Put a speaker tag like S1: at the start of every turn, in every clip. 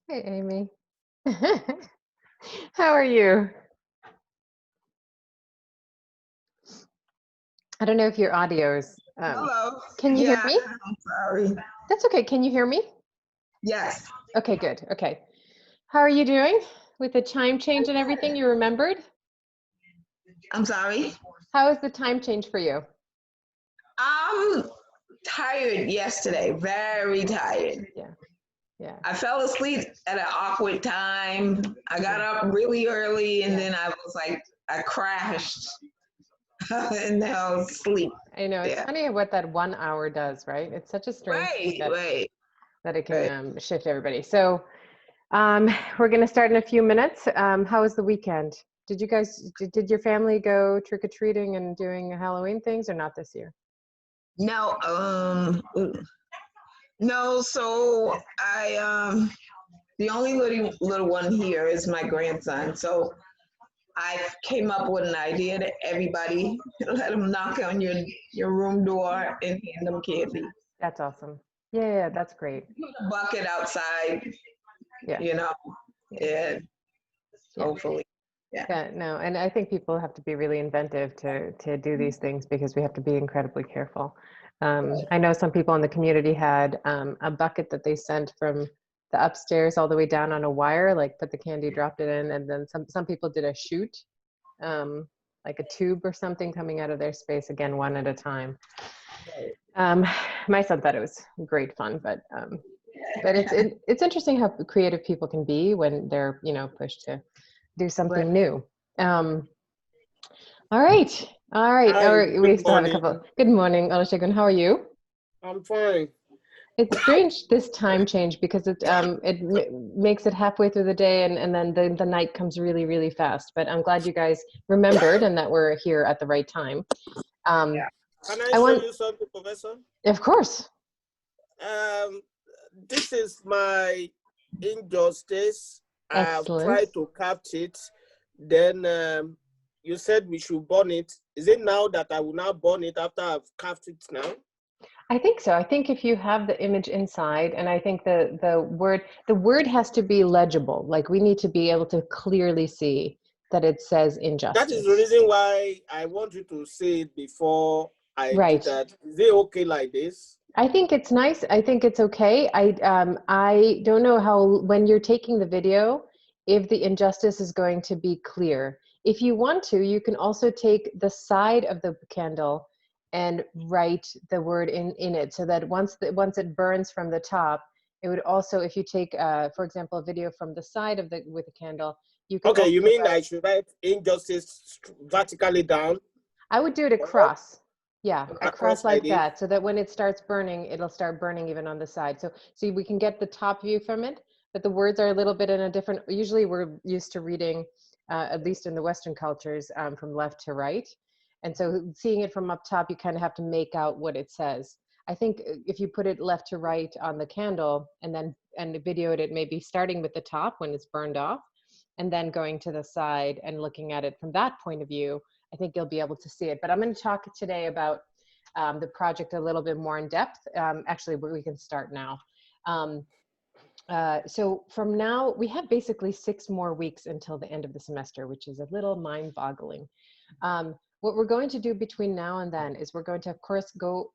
S1: Hey, Amy. How are you? I don't know if your audio's.
S2: Hello.
S1: Can you hear
S2: Yeah,
S1: me?
S2: I'm sorry.
S1: That's okay. Can you hear me?
S2: Yes.
S1: Okay, good. Okay. How are you doing with the time change and everything? You remembered?
S2: I'm sorry.
S1: How is the time change for you?
S2: I'm tired yesterday, very tired.
S1: Yeah, yeah,
S2: I fell asleep at an awkward time. I got
S1: yeah,
S2: up really early and
S1: yeah.
S2: then I was like, I crashed and now sleep.
S1: I know it's
S2: Yeah.
S1: funny what that 1 hour does, right? It's such a strange thing
S2: Right,
S1: that
S2: right,
S1: it can
S2: right.
S1: shift everybody. So Um, we're going to start in a few minutes. How was the weekend? Did you guys, did your family go trick-or-treating and doing Halloween things or not this year?
S2: No, no, so the only little one here is my grandson. So I came up with an idea that everybody let them knock on your room door and hand them candy.
S1: That's awesome. Yeah, yeah, that's great.
S2: Put a bucket outside,
S1: Yeah,
S2: you know,
S1: yeah,
S2: and
S1: yeah.
S2: hopefully, yeah.
S1: Yeah, no, and I think people have to be really inventive to do these things because we have to be incredibly careful. I know some people in the community had a bucket that they sent from the upstairs all the way down on a wire, like put the candy, dropped it in, and then some people did a chute, um, like a tube or something coming out of their space, again, one at a time. Um, my son thought it was great fun, but it's interesting how creative people can be when they're pushed to do
S2: Right.
S1: something new. Um, all right, all right, all
S3: Hi,
S1: right. We
S3: good
S1: still have a
S3: morning.
S1: couple. Good morning, Olusegun. How are you?
S3: I'm fine.
S1: It's strange this time change because makes it halfway through the day and then the night comes really really fast. But I'm glad you guys remembered and that we're here at the right time. Um,
S3: Can I
S1: I
S3: show
S1: want,
S3: you something, Professor?
S1: of course.
S3: Um, this is my injustice. I've
S1: Excellent.
S3: tried to catch it. Then you said we should burn it. Is it now that I will now burn it after I've carved it now?
S1: I think so. I think if you have the image inside, and I think the word has to be legible. Like we need to be able to clearly see that it says
S3: That is the
S1: injustice.
S3: reason why I want you to say it before I do
S1: Right.
S3: that. Is it okay like this?
S1: I think it's nice. I think it's okay. I don't know how when you're taking the video, if the injustice is going to be clear. If you want to, you can also take the side of the candle and write the word in it so that once it burns from the top, it would also, if you take for example a video from the side of the with the candle, you could
S3: Okay,
S1: also
S3: you mean
S1: write.
S3: I should write injustice vertically down
S1: I would do it
S3: or up
S1: across. Yeah, across
S3: across like
S1: like
S3: this?
S1: that, so that when it starts burning, it'll start burning even on the side. So see, we can get the top view from it, but the words are a little bit in a different. Usually, we're used to reading, at least in the Western cultures, from left to right, and so seeing it from up top, you kind of have to make out what it says. I think if you put it left to right on the candle, and videoed it, maybe starting with the top when it's burned off, and then going to the side and looking at it from that point of view, I think you'll be able to see it. But I'm going to talk today about the project a little bit more in depth. Actually, we can start now. Um, so from now, we have basically 6 more weeks until the end of the semester, which is a little mind-boggling. What we're going to do between now and then is we're going to, of course, go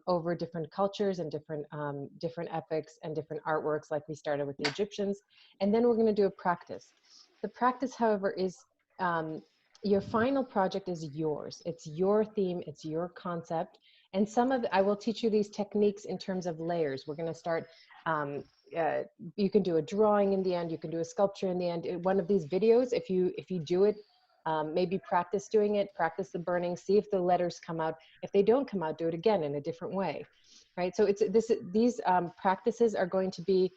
S1: over different cultures and different epics and different artworks, like we started with the Egyptians, and then we're going to do a practice. The practice, however, is your final project is yours. It's your theme, it's your concept, and I will teach you these techniques in terms of layers. We're going to start. Um, you can do a drawing in the end. You can do a sculpture in the end. One of these videos, if you do it, maybe practice doing it, practice the burning, see if the letters come out. If they don't come out, do it again in a different way, right? So these practices are going to be,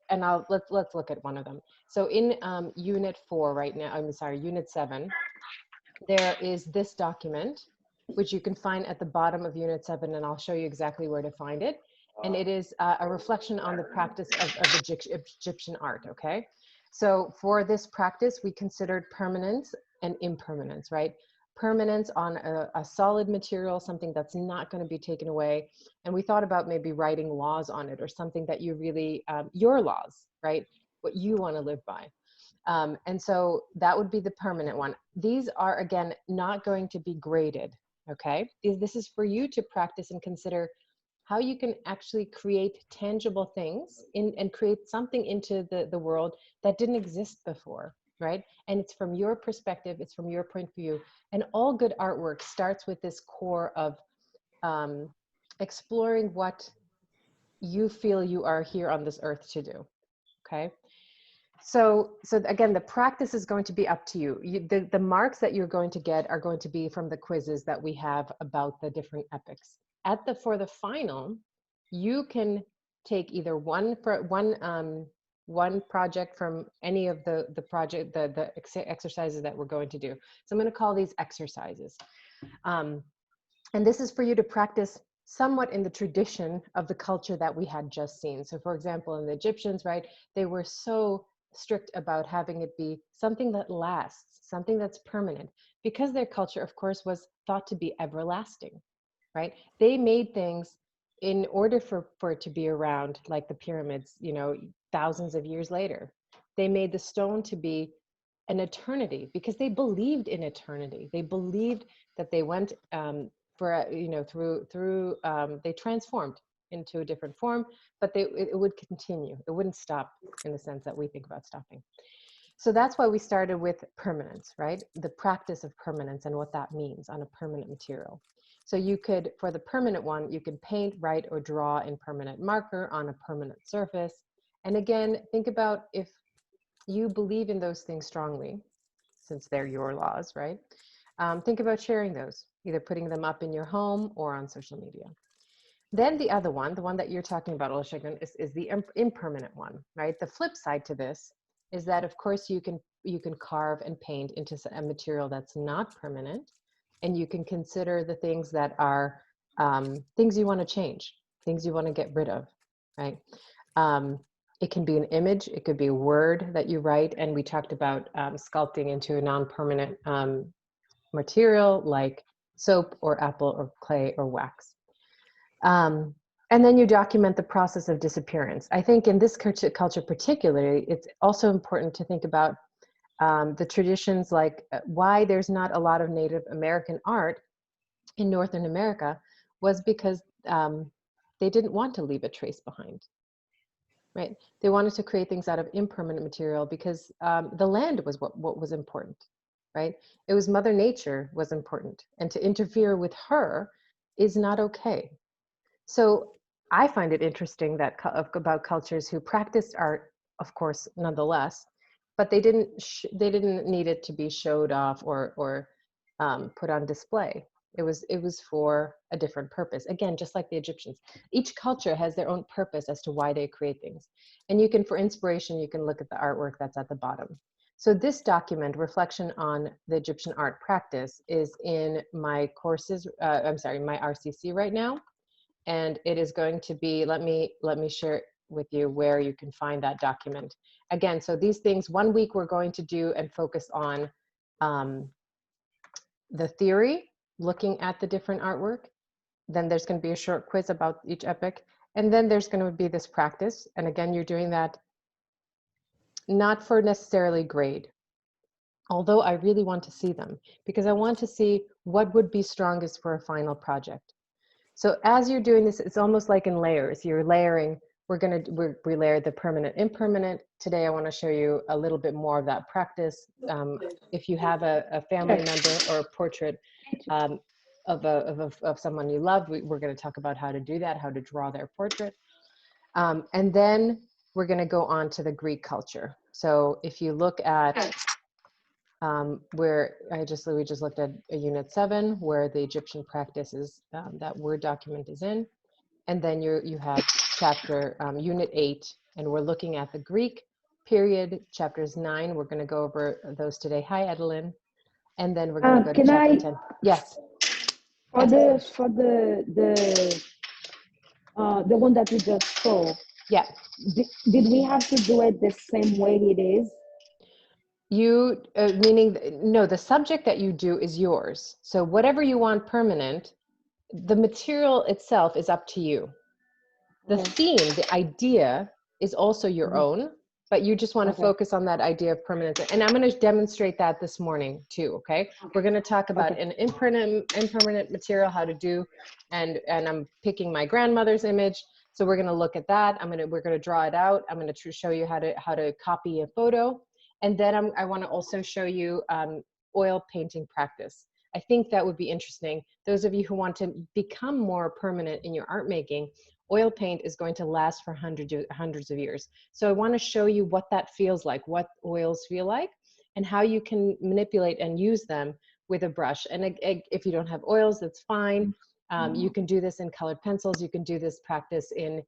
S1: and let's look at one of them. So in Unit 4 right now, I'm sorry, Unit 7, there is this document, which you can find at the bottom of Unit 7, and I'll show you exactly where to find it. And it is a reflection on the practice of Egyptian art, okay? So for this practice, we considered permanence and impermanence, right? Permanence on a solid material, something that's not going to be taken away. And we thought about maybe writing laws on it or something that you really, your laws, right? what you want to live by. And so that would be the permanent one. These are, again, not going to be graded, okay? This is for you to practice and consider how you can actually create tangible things and create something into the world that didn't exist before, right? And it's from your perspective, it's from your point of view. And all good artwork starts with this core of exploring what you feel you are here on this earth to do, okay? So again, the practice is going to be up to you. The marks that you're going to get are going to be from the quizzes that we have about the different epics. For the final, you can take either one project from any of the exercises that we're going to do. So I'm going to call these exercises. And this is for you to practice somewhat in the tradition of the culture that we had just seen. So for example, in the Egyptians, right, they were so strict about having it be something that lasts, something that's permanent, because their culture, of course, was thought to be everlasting, right? They made things in order for it to be around, like the pyramids, you know, thousands of years later. They made the stone to be an eternity because they believed in eternity. They believed that they went they transformed into a different form, but it would continue. It wouldn't stop in the sense that we think about stopping. So that's why we started with permanence, right? The practice of permanence and what that means on a permanent material. So you could, for the permanent one, you could paint, write, or draw in permanent marker on a permanent surface. And again, think about if you believe in those things strongly, since they're your laws, right? Think about sharing those, either putting them up in your home or on social media. Then the other one, the one that you're talking about, Olusegun, is the impermanent one, right? The flip side to this is that, of course, you can carve and paint into a material that's not permanent, and you can consider the things that are things you want to change, things you want to get rid of, right? It can be an image, it could be a word that you write, and we talked about sculpting into a non-permanent material like soap or apple or clay or wax. And then you document the process of disappearance. I think in this culture particularly, it's also important to think about the traditions, like why there's not a lot of Native American art in Northern America was because they didn't want to leave a trace behind, right? They wanted to create things out of impermanent material because the land was what was important, right? It was Mother Nature was important, and to interfere with her is not okay. So I find it interesting that about cultures who practiced art, of course, nonetheless, but they didn't need it to be showed off or put on display. It was for a different purpose. Again, just like the Egyptians, each culture has their own purpose as to why they create things. And you can, for inspiration, you can look at the artwork that's at the bottom. So this document, Reflection on the Egyptian Art Practice, is in my courses, my RCC right now. And it is going to be, let me share it with you where you can find that document. Again, so these things, 1 week we're going to do and focus on the theory, looking at the different artwork. Then there's going to be a short quiz about each epic. And then there's going to be this practice. And again, you're doing that not for necessarily grade, although I really want to see them because I want to see what would be strongest for a final project. So as you're doing this, it's almost like in layers. You're layering. We layered the permanent, impermanent. Today, I want to show you a little bit more of that practice. If you have a family member or a portrait of someone you love, we're going to talk about how to do that, how to draw their portrait. And then we're going to go on to the Greek culture. So if you look at where we just looked at Unit 7, where the Egyptian practice is, that Word document is in. And then you have chapter Unit 8, and we're looking at the Greek period, chapters 9. We're going to go over those today. Hi, Adeline. And then we're going to go to chapter 10. Yes.
S4: For the one that we just saw.
S1: Yeah.
S4: Did we have to do it the same way it is?
S1: You, meaning, no, the subject that you do is yours. So whatever you want permanent, the material itself is up to you. The theme, the idea is also your own, but you just want to
S4: Okay.
S1: focus on that idea of permanence. And I'm going to demonstrate that this morning too, okay? We're going to talk about an impermanent material, how to do, and I'm picking my grandmother's image. So we're going to look at that. We're going to draw it out. I'm going to show you how to copy a photo. And then I want to also show you oil painting practice. I think that would be interesting. Those of you who want to become more permanent in your art making, oil paint is going to last for hundreds of years. So I want to show you what that feels like, what oils feel like, and how you can manipulate and use them with a brush. And if you don't have oils, that's fine. You can do this in colored pencils. You can do this practice in,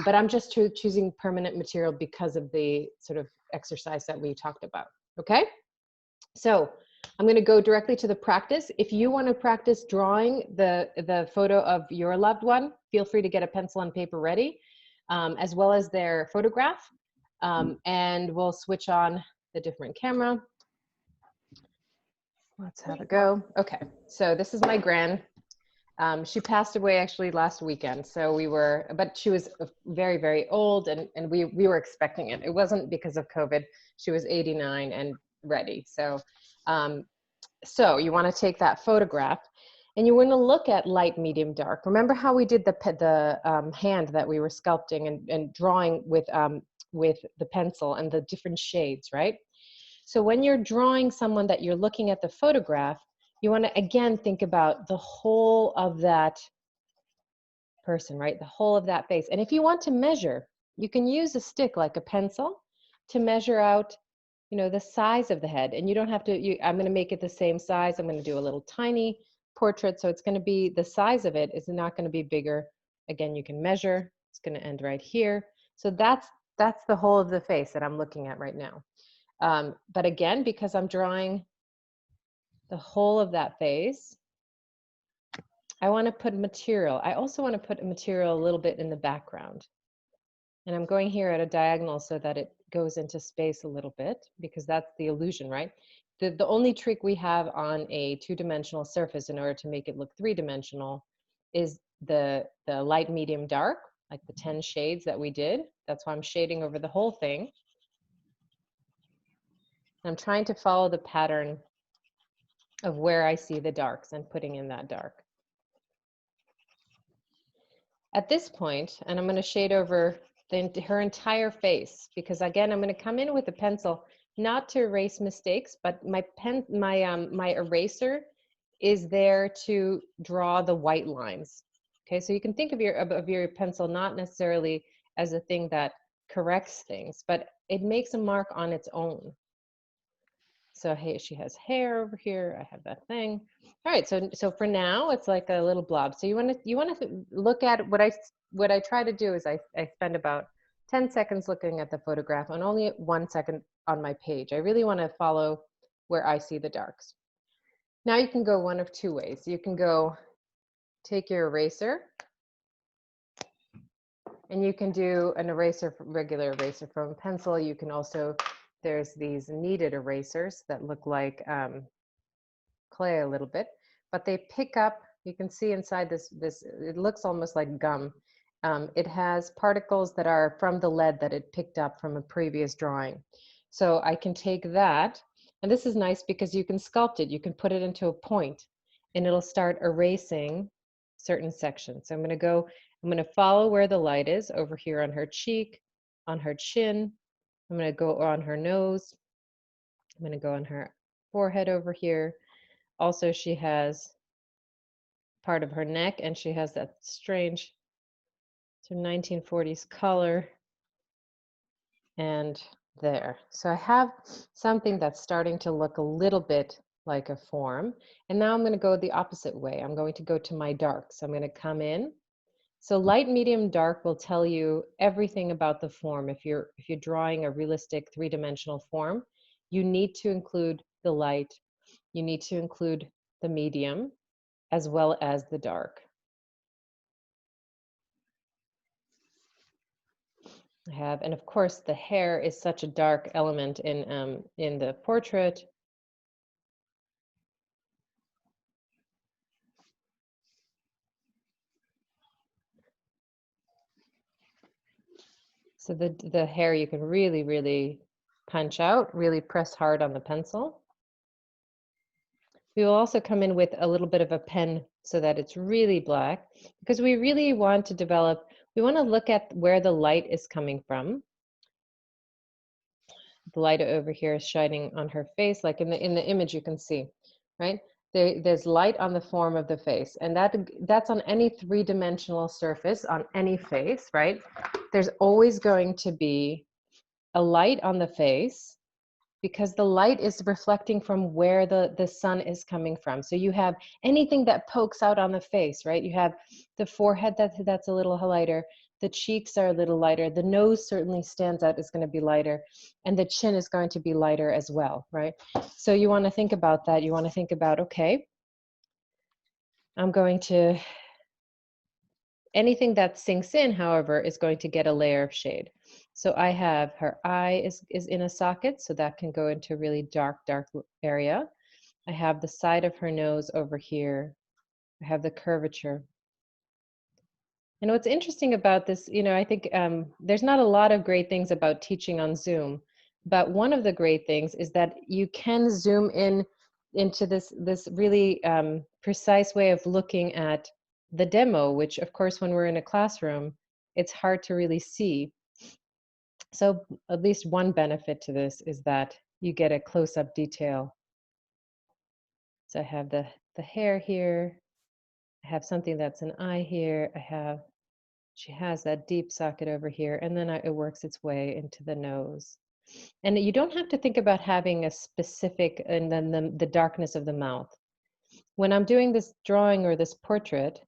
S1: but I'm just choosing permanent material because of the sort of exercise that we talked about, okay? So I'm going to go directly to the practice. If you want to practice drawing the photo of your loved one, feel free to get a pencil and paper ready, as well as their photograph. And we'll switch on the different camera. Let's have a go. Okay, so this is my gran. She passed away actually last weekend. So but she was very, very old, and we were expecting it. It wasn't because of COVID. She was 89 and ready. So you want to take that photograph and you want to look at light, medium, dark. Remember how we did the hand that we were sculpting and drawing with the pencil and the different shades, right? So when you're drawing someone that you're looking at the photograph, you want to again think about the whole of that person, right? The whole of that face. And if you want to measure, you can use a stick like a pencil to measure out, you know, the size of the head. And you don't have to, I'm going to make it the same size. I'm going to do a little tiny portrait. So it's going to be, the size of it is not going to be bigger. Again, you can measure. It's going to end right here. So that's the whole of the face that I'm looking at right now. But again, because I'm drawing the whole of that face, I want to put material. I also want to put a material a little bit in the background. And I'm going here at a diagonal so that it goes into space a little bit, because that's the illusion, right? The only trick we have on a two-dimensional surface in order to make it look three-dimensional is the light, medium, dark, like the 10 shades that we did. That's why I'm shading over the whole thing. I'm trying to follow the pattern of where I see the darks and putting in that dark. At this point, and I'm going to shade over her entire face, because again, I'm going to come in with a pencil, not to erase mistakes, but my eraser is there to draw the white lines. Okay, so you can think of your pencil not necessarily as a thing that corrects things, but it makes a mark on its own. So hey, she has hair over here. I have that thing. All right, so for now, it's like a little blob. So you want to look at what I try to do is I spend about 10 seconds looking at the photograph and only 1 second on my page. I really want to follow where I see the darks. Now you can go one of two ways. You can go take your eraser, and you can do an eraser, regular eraser from a pencil. You can also, there's these kneaded erasers that look like clay a little bit, but they pick up, you can see inside this, it looks almost like gum. It has particles that are from the lead that it picked up from a previous drawing. So I can take that, and this is nice because you can sculpt it. You can put it into a point and it'll start erasing certain sections. So I'm going to follow where the light is over here on her cheek, on her chin. I'm going to go on her nose. I'm going to go on her forehead over here. Also, she has part of her neck, and she has that strange 1940s color. And there. So I have something that's starting to look a little bit like a form. And now I'm going to go the opposite way. I'm going to go to my darks. I'm going to come in. So light, medium, dark will tell you everything about the form. If you're drawing a realistic three-dimensional form, you need to include the light, you need to include the medium, as well as the dark. I have, and of course the hair is such a dark element in the portrait. So the hair you can really, really punch out, really press hard on the pencil. We will also come in with a little bit of a pen so that it's really black, because we really want to develop, we want to look at where the light is coming from. The light over here is shining on her face, like in the image you can see, right? There's light on the form of the face, and that's on any three-dimensional surface on any face, right? There's always going to be a light on the face, because the light is reflecting from where the sun is coming from. So you have anything that pokes out on the face, right? You have the forehead that's a little lighter, the cheeks are a little lighter, the nose certainly stands out, is going to be lighter, and the chin is going to be lighter as well, right? So you want to think about that. You want to think about, okay, I'm going to, anything that sinks in, however, is going to get a layer of shade. So I have her eye is in a socket, so that can go into a really dark area. I have the side of her nose over here. I have the curvature. And what's interesting about this, you know, I think there's not a lot of great things about teaching on Zoom, but one of the great things is that you can zoom in into this really precise way of looking at the demo, which of course, when we're in a classroom, it's hard to really see. So at least one benefit to this is that you get a close-up detail. So I have the hair here. I have something that's an eye here. She has that deep socket over here, and then it works its way into the nose. And you don't have to think about having a specific, and then the darkness of the mouth. When I'm doing this drawing or this portrait,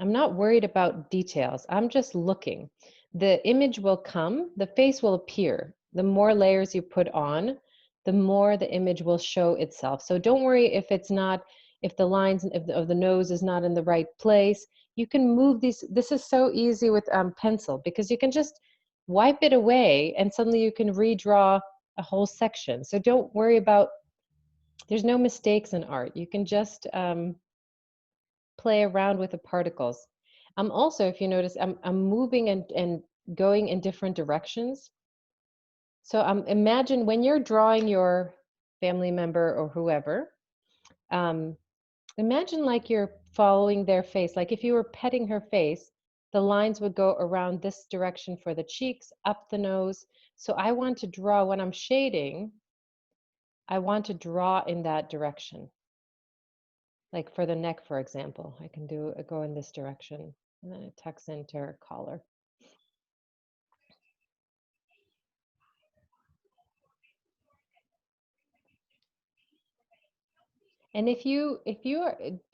S1: I'm not worried about details. I'm just looking. The image will come, the face will appear. The more layers you put on, the more the image will show itself. So don't worry if it's not, if the lines of the nose is not in the right place. You can move these. This is so easy with pencil, because you can just wipe it away and suddenly you can redraw a whole section. So don't worry about, there's no mistakes in art. You can just play around with the particles. Also, if you notice, I'm moving and going in different directions. So imagine when you're drawing your family member or whoever, imagine like you're following their face. Like if you were petting her face, the lines would go around this direction for the cheeks, up the nose. So I want to draw, when I'm shading, I want to draw in that direction. Like for the neck, for example, I can go in this direction, and then it tucks into her collar. And if you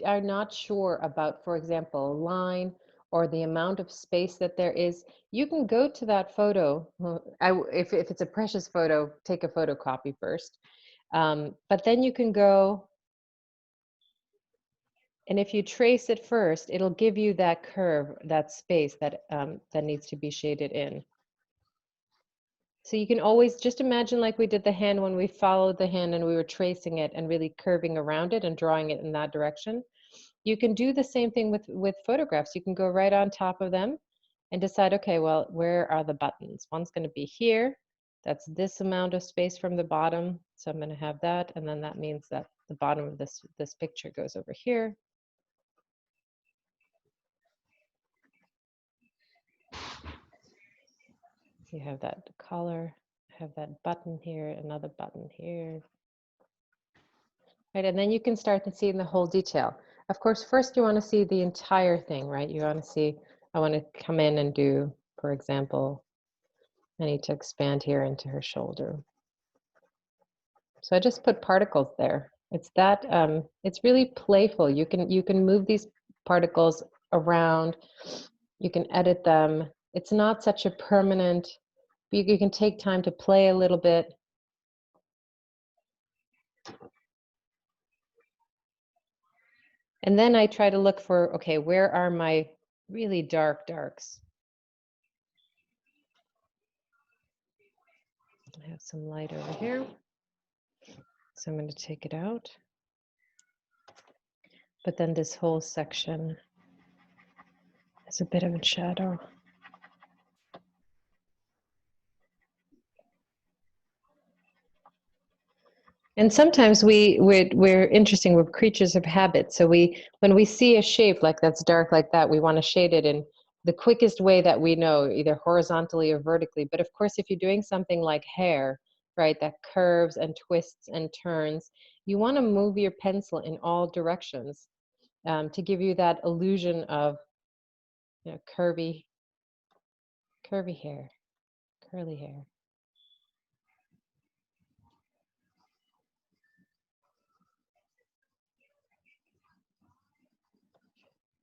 S1: are not sure about, for example, a line or the amount of space that there is, you can go to that photo. If it's a precious photo, take a photocopy first. But then you can go, and if you trace it first, it'll give you that curve, that space that that needs to be shaded in. So you can always just imagine like we did the hand when we followed the hand and we were tracing it and really curving around it and drawing it in that direction. You can do the same thing with photographs. You can go right on top of them and decide, okay, well, where are the buttons? One's going to be here. That's this amount of space from the bottom. So I'm going to have that. And then that means that the bottom of this picture goes over here. You have that collar, have that button here, another button here. Right, and then you can start to see the whole detail. Of course, first you want to see the entire thing, right? You want to see, I want to come in and do, for example, I need to expand here into her shoulder. So I just put particles there. It's that, it's really playful. You can move these particles around. You can edit them. It's not such a permanent, you can take time to play a little bit. And then I try to look for, okay, where are my really dark darks? I have some light over here. So I'm going to take it out. But then this whole section is a bit of a shadow. And sometimes we're interesting. We're creatures of habit. So when we see a shape like that's dark like that, we want to shade it in the quickest way that we know, either horizontally or vertically. But of course, if you're doing something like hair, right, that curves and twists and turns, you want to move your pencil in all directions to give you that illusion of, you know, curvy hair, curly hair.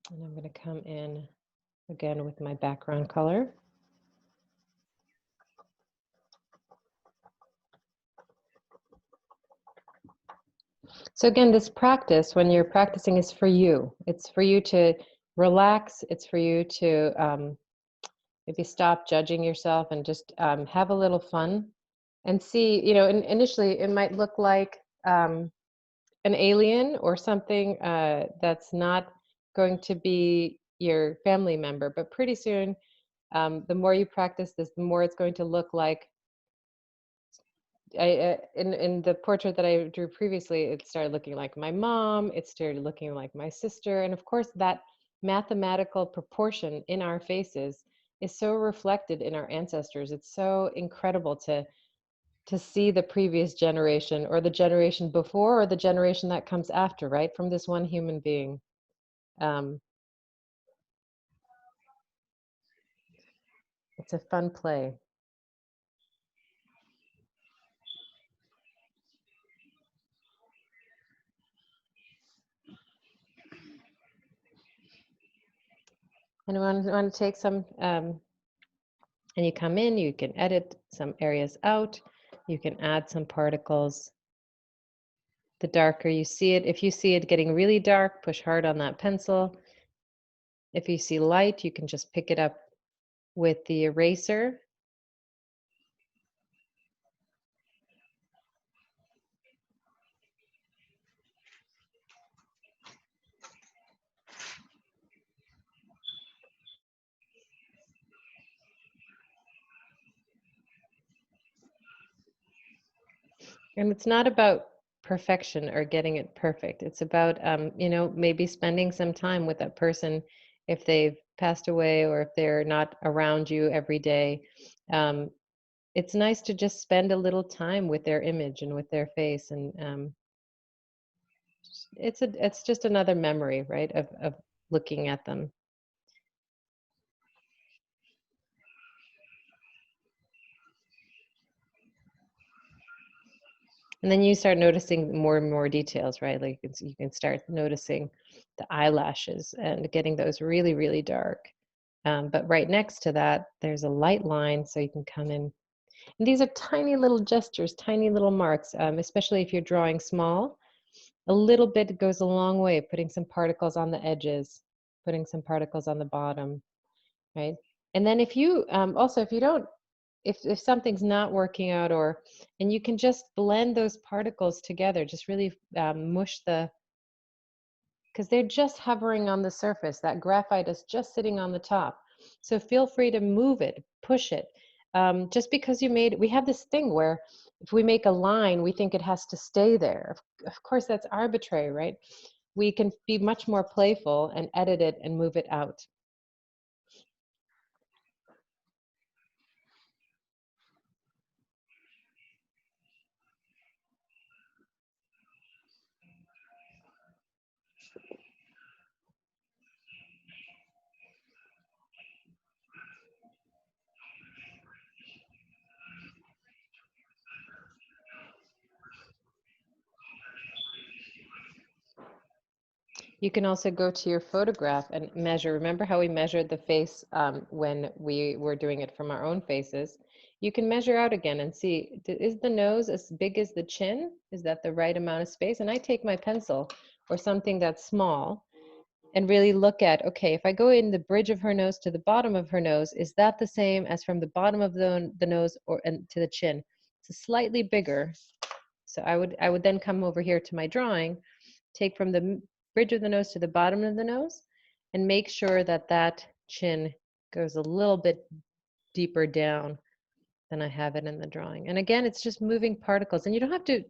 S1: And I'm going to come in again with my background color. So again, this practice, when you're practicing, is for you. It's for you to relax. It's for you to maybe stop judging yourself and just have a little fun and see, you know, initially it might look like an alien or something that's not going to be your family member, but pretty soon, the more you practice this, the more it's going to look like in the portrait that I drew previously, it started looking like my mom, it started looking like my sister, and of course that mathematical proportion in our faces is so reflected in our ancestors. It's so incredible to see the previous generation or the generation before or the generation that comes after, right, from this one human being. It's a fun play. And I want to take some, and you come in, you can edit some areas out, you can add some particles. The darker you see it, if you see it getting really dark, push hard on that pencil. If you see light, you can just pick it up with the eraser. And it's not about perfection or getting it perfect. It's about, you know, maybe spending some time with that person if they've passed away or if they're not around you every day. It's nice to just spend a little time with their image and with their face, and it's just another memory, right, of looking at them. And then you start noticing more and more details, right? Like you can start noticing the eyelashes and getting those really, really dark. But right next to that, there's a light line, so you can come in. And these are tiny little gestures, tiny little marks, especially if you're drawing small. A little bit goes a long way, putting some particles on the edges, putting some particles on the bottom, right? And then if you, also, if you don't, if something's not working out, or, and you can just blend those particles together, just really mush the, because they're just hovering on the surface. That graphite is just sitting on the top. So feel free to move it, push it. Just because you made, we have this thing where if we make a line, we think it has to stay there. Of course, that's arbitrary, right? We can be much more playful and edit it and move it out. You can also go to your photograph and measure. Remember how we measured the face when we were doing it from our own faces? You can measure out again and see, is the nose as big as the chin? Is that the right amount of space? And I take my pencil or something that's small and really look at, okay, if I go in the bridge of her nose to the bottom of her nose, is that the same as from the bottom of the nose or and to the chin? It's slightly bigger. So I would then come over here to my drawing, take from the bridge of the nose to the bottom of the nose, and make sure that that chin goes a little bit deeper down than I have it in the drawing. And again, it's just moving particles, and you don't have to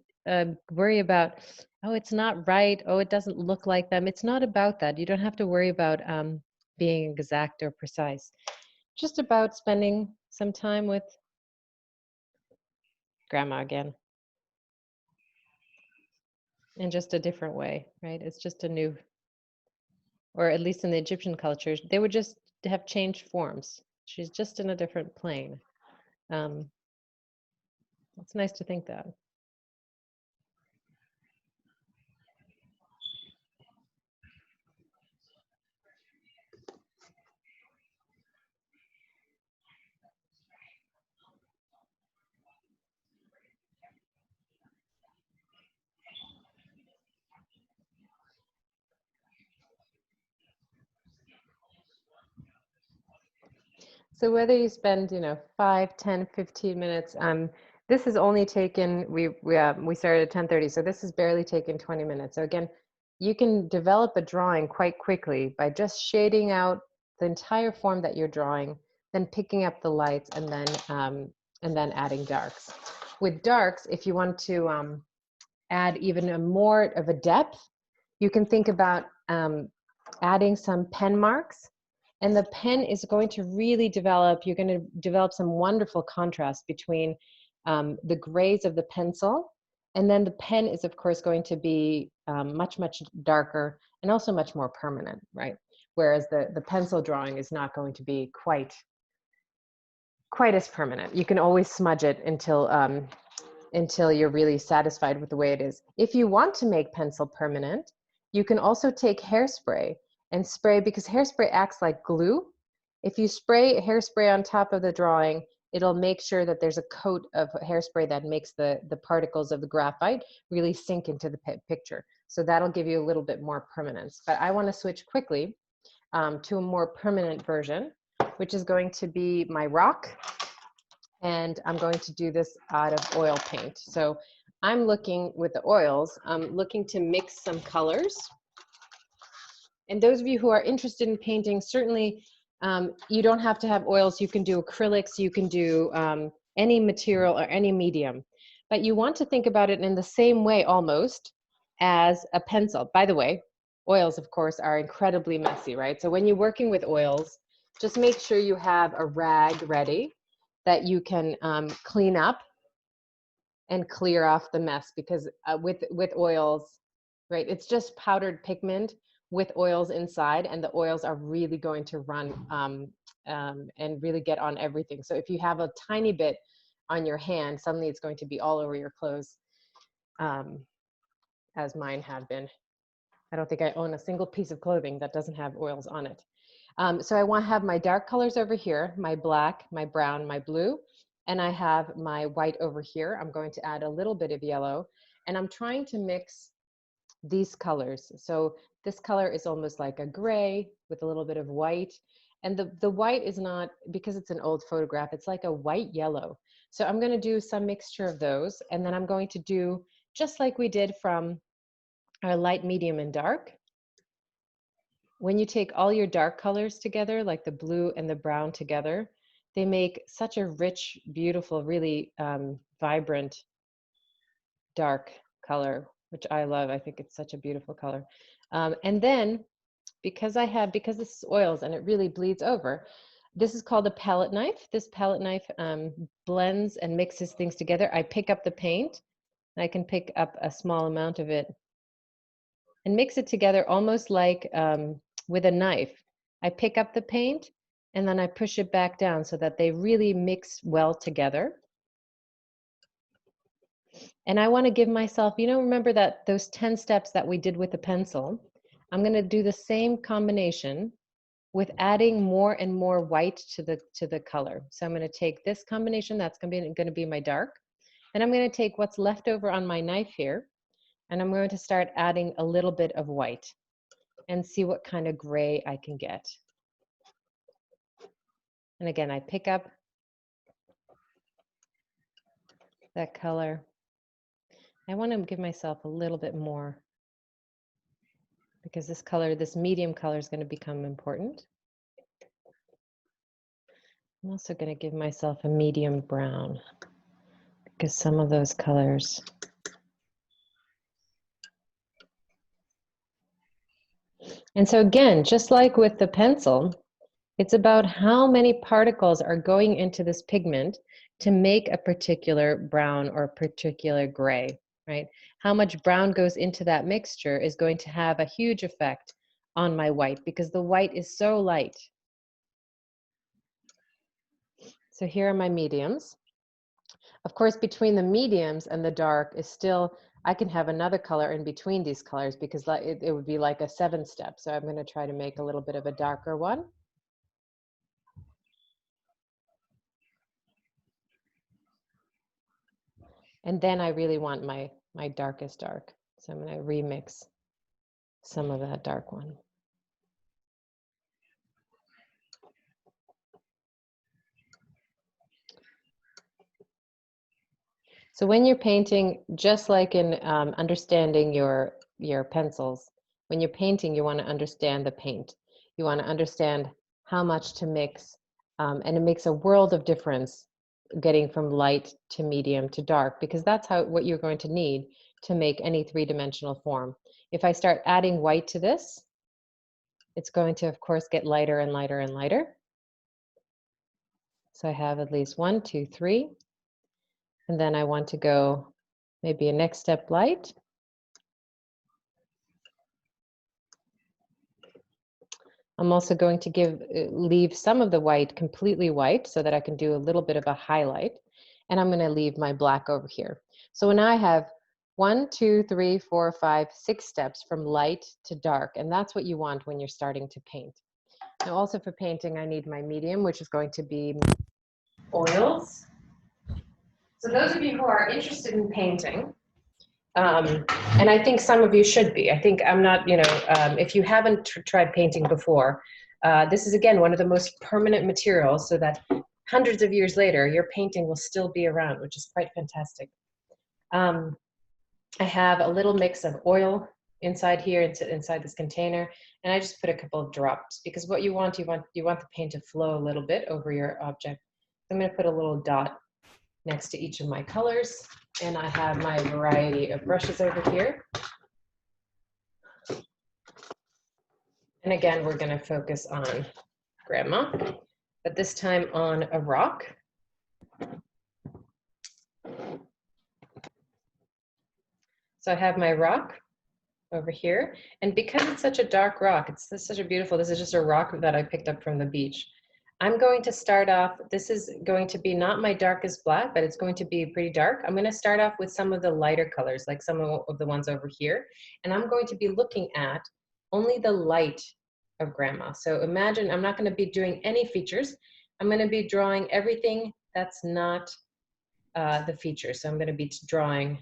S1: worry about, oh, it's not right. Oh, it doesn't look like them. It's not about that. You don't have to worry about being exact or precise. Just about spending some time with grandma again. In just a different way, right? It's just a new, or at least in the Egyptian cultures, they would just have changed forms. She's just in a different plane. It's nice to think that. So whether you spend, 5, 10, 15 minutes, this has only taken, we started at 10:30, so this has barely taken 20 minutes. So again, you can develop a drawing quite quickly by just shading out the entire form that you're drawing, then picking up the lights, and then adding darks. With darks, if you want to add even more of a depth, you can think about adding some pen marks. And the pen is going to really develop, you're going to develop some wonderful contrast between the grays of the pencil. And then the pen is, of course, going to be much, much darker and also much more permanent, right? Whereas the pencil drawing is not going to be quite as permanent. You can always smudge it until you're really satisfied with the way it is. If you want to make pencil permanent, you can also take hairspray and spray, because hairspray acts like glue. If you spray hairspray on top of the drawing, it'll make sure that there's a coat of hairspray that makes the particles of the graphite really sink into the picture. So that'll give you a little bit more permanence. But I want to switch quickly to a more permanent version, which is going to be my rock. And I'm going to do this out of oil paint. So I'm looking with the oils, I'm looking to mix some colors. And those of you who are interested in painting, certainly you don't have to have oils. You can do acrylics, you can do any material or any medium. But you want to think about it in the same way almost as a pencil. By the way, oils, of course, are incredibly messy, right? So when you're working with oils, just make sure you have a rag ready that you can clean up and clear off the mess, because with oils, right, it's just powdered pigment with oils inside, and the oils are really going to run and really get on everything. So if you have a tiny bit on your hand, suddenly it's going to be all over your clothes, as mine have been. I don't think I own a single piece of clothing that doesn't have oils on it. So I want to have my dark colors over here, my black, my brown, my blue, and I have my white over here. I'm going to add a little bit of yellow, and I'm trying to mix these colors. So this color is almost like a gray with a little bit of white. And the white is not, because it's an old photograph, it's like a white yellow. So I'm going to do some mixture of those, and then I'm going to do, just like we did from our light, medium, and dark. When you take all your dark colors together, like the blue and the brown together, they make such a rich, beautiful, really vibrant dark color, which I love. I think it's such a beautiful color. And then, because this is oils and it really bleeds over, this is called a palette knife. This palette knife blends and mixes things together. I pick up the paint, and I can pick up a small amount of it and mix it together almost like with a knife. I pick up the paint and then I push it back down so that they really mix well together. And I want to give myself, remember that those 10 steps that we did with the pencil, I'm going to do the same combination with adding more and more white to the color. So I'm going to take this combination, that's going to be my dark, and I'm going to take what's left over on my knife here, and I'm going to start adding a little bit of white and see what kind of gray I can get. And again, I pick up that color. I want to give myself a little bit more, because this color, this medium color, is going to become important. I'm also going to give myself a medium brown, because some of those colors And so again, just like with the pencil, it's about how many particles are going into this pigment to make a particular brown or a particular gray, right? How much brown goes into that mixture is going to have a huge effect on my white because the white is so light. So here are my mediums. Of course, between the mediums and the dark is still, I can have another color in between these colors because it would be like a 7-step. So I'm going to try to make a little bit of a darker one. And then I really want my darkest dark. So I'm going to remix some of that dark one. So when you're painting, just like in understanding your pencils, when you're painting, you want to understand the paint. You want to understand how much to mix, and it makes a world of difference getting from light to medium to dark, because that's what you're going to need to make any 3-dimensional form. If I start adding white to this, it's going to, of course, get lighter and lighter and lighter. So I have at least 1, 2, 3. And then I want to go maybe a next step light. I'm also going to leave some of the white completely white so that I can do a little bit of a highlight. And I'm going to leave my black over here. So when I have 1, 2, 3, 4, 5, 6 steps from light to dark, and that's what you want when you're starting to paint. Now also for painting, I need my medium, which is going to be oils. So those of you who are interested in painting, and I think some of you should be. I think I'm not, if you haven't tried painting before, this is again one of the most permanent materials so that hundreds of years later, your painting will still be around, which is quite fantastic. I have a little mix of oil inside here, inside this container, and I just put a couple of drops because what you want the paint to flow a little bit over your object. I'm going to put a little dot next to each of my colors, and I have my variety of brushes over here. And again, we're going to focus on Grandma, but this time on a rock. So I have my rock over here, and because it's such a dark rock, it's such a beautiful, this is just a rock that I picked up from the beach. I'm going to start off, this is going to be not my darkest black, but it's going to be pretty dark. I'm going to start off with some of the lighter colors, like some of the ones over here. And I'm going to be looking at only the light of Grandma. So imagine, I'm not going to be doing any features. I'm going to be drawing everything that's not the features. So I'm going to be drawing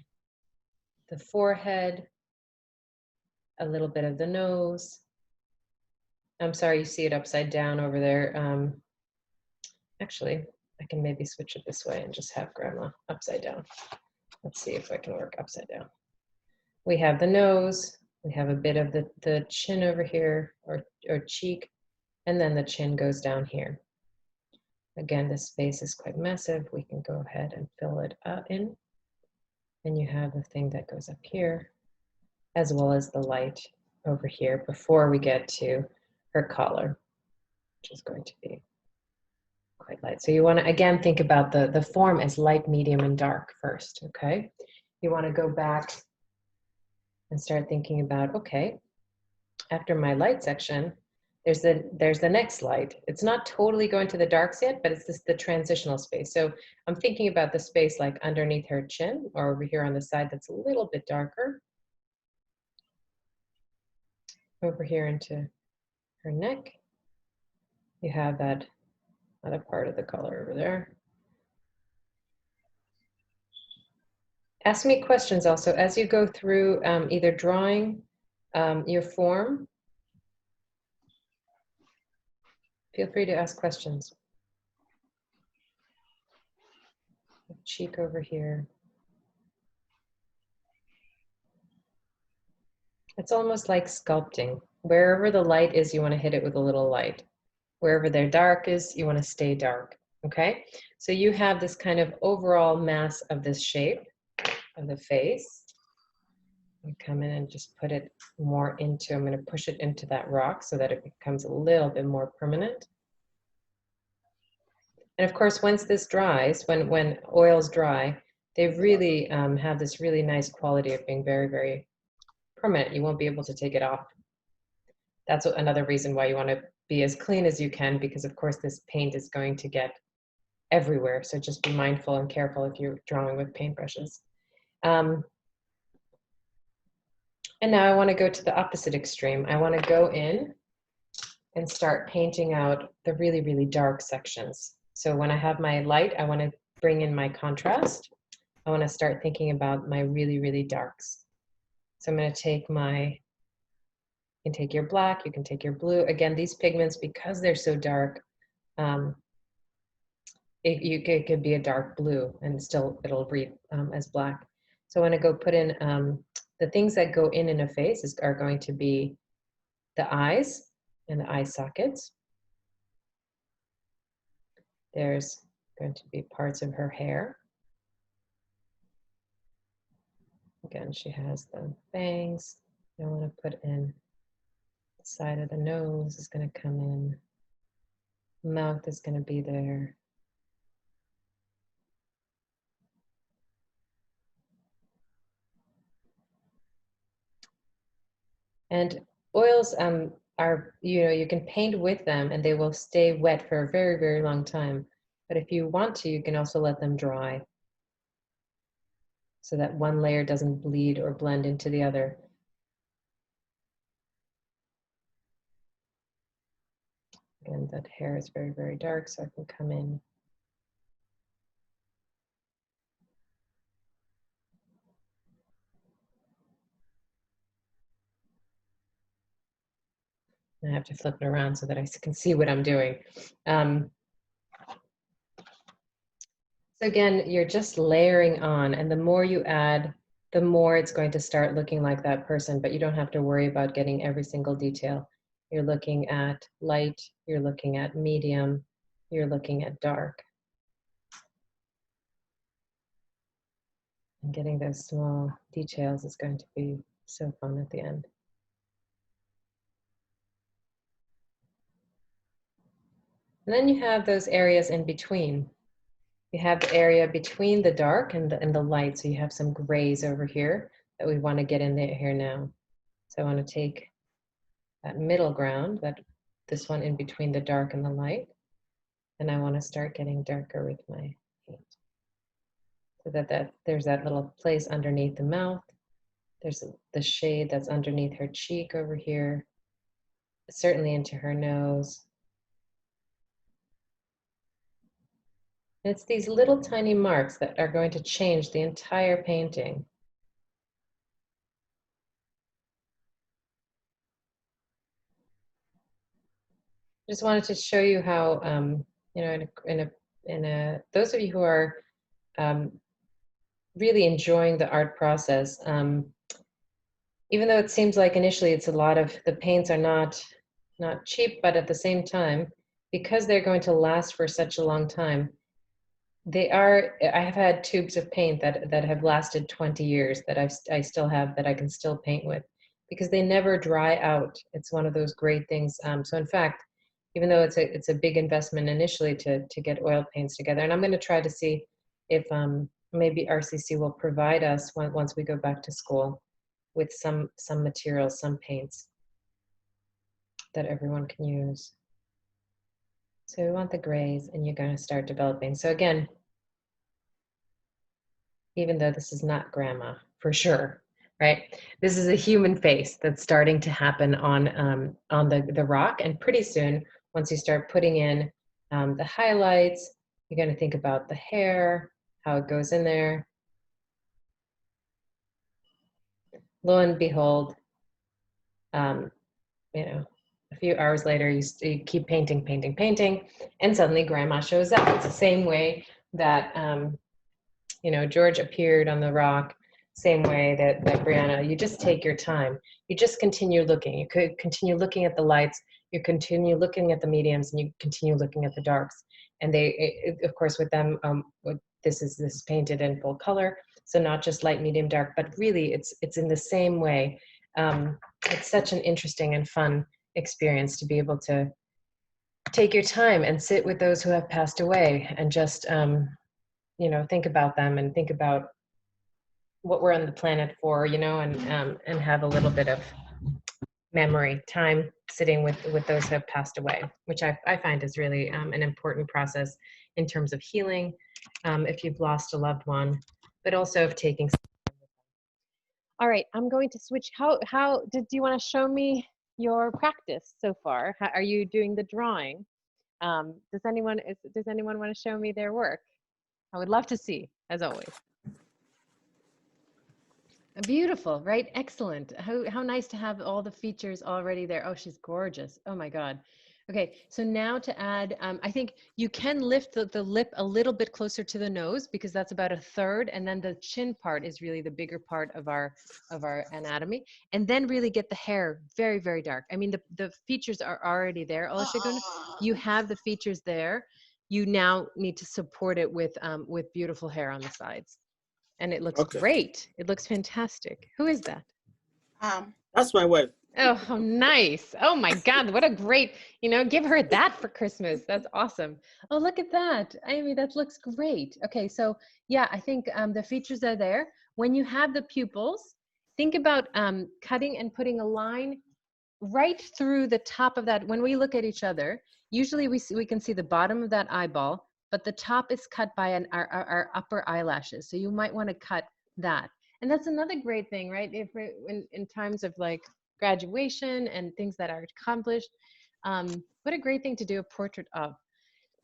S1: the forehead, a little bit of the nose. I'm sorry, you see it upside down over there. Actually, I can maybe switch it this way and just have Grandma upside down. Let's see if I can work upside down. We have the nose, we have a bit of the chin over here, or cheek, and then the chin goes down here. Again, this space is quite massive. We can go ahead and fill it in. And you have the thing that goes up here, as well as the light over here before we get to her collar, which is going to be quite light. So you want to, again, think about the form as light, medium, and dark first, okay? You want to go back and start thinking about, okay, after my light section, there's the next light. It's not totally going to the darks yet, but it's the transitional space. So I'm thinking about the space like underneath her chin or over here on the side that's a little bit darker. Over here into her neck. You have that other part of the color over there. Ask me questions also as you go through either drawing your form. Feel free to ask questions. Cheek over here. It's almost like sculpting. Wherever the light is, you want to hit it with a little light. Wherever their dark is, you want to stay dark, okay? So you have this kind of overall mass of this shape of the face. come in and just put it more into, I'm going to push it into that rock so that it becomes a little bit more permanent. And of course, once this dries, when oils dry, they really have this really nice quality of being very, very permanent. You won't be able to take it off. That's another reason why you want to be as clean as you can, because of course this paint is going to get everywhere. So just be mindful and careful if you're drawing with paintbrushes. And now I want to go to the opposite extreme. I want to go in and start painting out the really, really dark sections. So when I have my light, I want to bring in my contrast. I want to start thinking about my really, really darks. So I'm going to take my, you can take your black, you can take your blue. Again, these pigments, because they're so dark, it could be a dark blue and still it'll read as black. So I want to go put in the things that go in a face are going to be the eyes and the eye sockets. There's going to be parts of her hair. Again, she has the bangs. I want to put in the side of the nose is going to come in. Mouth is going to be there. And oils are, you can paint with them and they will stay wet for a very, very long time. But if you want to, you can also let them dry so that one layer doesn't bleed or blend into the other. Again, that hair is very, very dark, so I can come in. I have to flip it around so that I can see what I'm doing. So again, you're just layering on, and the more you add, the more it's going to start looking like that person, but you don't have to worry about getting every single detail. You're looking at light, you're looking at medium, you're looking at dark. And getting those small details is going to be so fun at the end. And then you have those areas in between. You have the area between the dark and the light. So you have some grays over here that we want to get in there here now. So I want to take that middle ground, this one in between the dark and the light, and I want to start getting darker with my paint. So that there's that little place underneath the mouth. There's the shade that's underneath her cheek over here, certainly into her nose. It's these little tiny marks that are going to change the entire painting. Just wanted to show you how, those of you who are really enjoying the art process, even though it seems like initially it's a lot of, the paints are not cheap, but at the same time, because they're going to last for such a long time, I have had tubes of paint that have lasted 20 years that I still have, that I can still paint with, because they never dry out. It's one of those great things. So in fact, even though it's a big investment initially to get oil paints together, and I'm going to try to see if maybe RCC will provide us once we go back to school with some materials, some paints that everyone can use. So we want the grays, and you're going to start developing. So again, even though this is not grandma, for sure, right? This is a human face that's starting to happen on the rock, and pretty soon, once you start putting in the highlights, you're going to think about the hair, how it goes in there. Lo and behold, a few hours later, you keep painting, and suddenly grandma shows up. It's the same way that, George appeared on the rock, same way that Brianna, you just take your time. You just continue looking. You could continue looking at the lights, you continue looking at the mediums, and you continue looking at the darks. And of course, with them, this is painted in full color. So not just light, medium, dark, but really it's in the same way. It's such an interesting and fun experience to be able to take your time and sit with those who have passed away and just, you know, think about them and think about what we're on the planet for, you know, and have a little bit of memory time sitting with those who have passed away, which I find is really an important process in terms of healing, if you've lost a loved one, but also of taking. All right, I'm going to switch. How do you want to show me your practice so far? How, are you doing the drawing? Does anyone want to show me their work? I would love to see, as always. Beautiful, right? Excellent. How nice to have all the features already there. Oh, she's gorgeous. Oh my God. Okay, so now to add, I think you can lift the lip a little bit closer to the nose because that's about a third, and then the chin part is really the bigger part of our anatomy, and then really get the hair very, very dark. I mean, the features are already there. Olusegun, you have the features there. You now need to support it with beautiful hair on the sides. And it looks great. It looks fantastic. Who is that?
S3: That's my wife.
S1: Oh, how nice. Oh my God, what a great, you know, give her that for Christmas. That's awesome. Oh, look at that. I mean, that looks great. Okay, so yeah, I think the features are there. When you have the pupils, think about cutting and putting a line right through the top of that. When we look at each other, usually we can see the bottom of that eyeball, but the top is cut by our upper eyelashes. So you might want to cut that. And that's another great thing, right? If in times of like graduation and things that are accomplished, what a great thing to do a portrait of.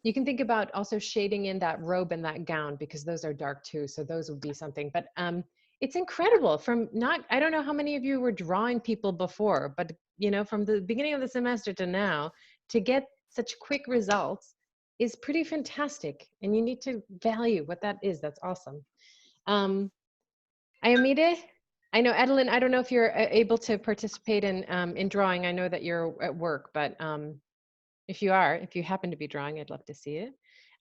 S1: You can think about also shading in that robe and that gown because those are dark too. So those would be something, but it's incredible I don't know how many of you were drawing people before, but you know, from the beginning of the semester to now, to get such quick results is pretty fantastic, and you need to value what that is. That's awesome. Ayomide, I know Adeline, I don't know if you're able to participate in drawing. I know that you're at work, but if you happen to be drawing, I'd love to see it.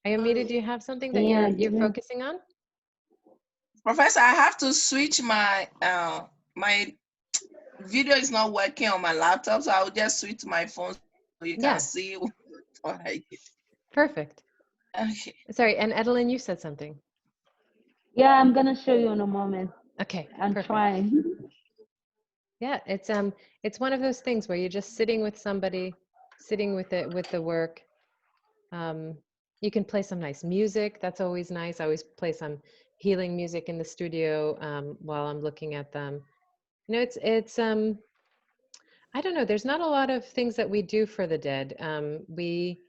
S1: Ayomide, do you have something that you're focusing on?
S5: Professor, I have to switch my my video is not working on my laptop, so I'll just switch to my phone so you can see what I did.
S1: Perfect.
S5: Okay.
S1: Sorry, and Adeline, you said something.
S4: Yeah, I'm gonna show you in a moment.
S1: Okay.
S4: I'm trying.
S1: Yeah, it's one of those things where you're just sitting with somebody, sitting with the work. You can play some nice music. That's always nice. I always play some healing music in the studio while I'm looking at them. You know, it's I don't know. There's not a lot of things that we do for the dead. We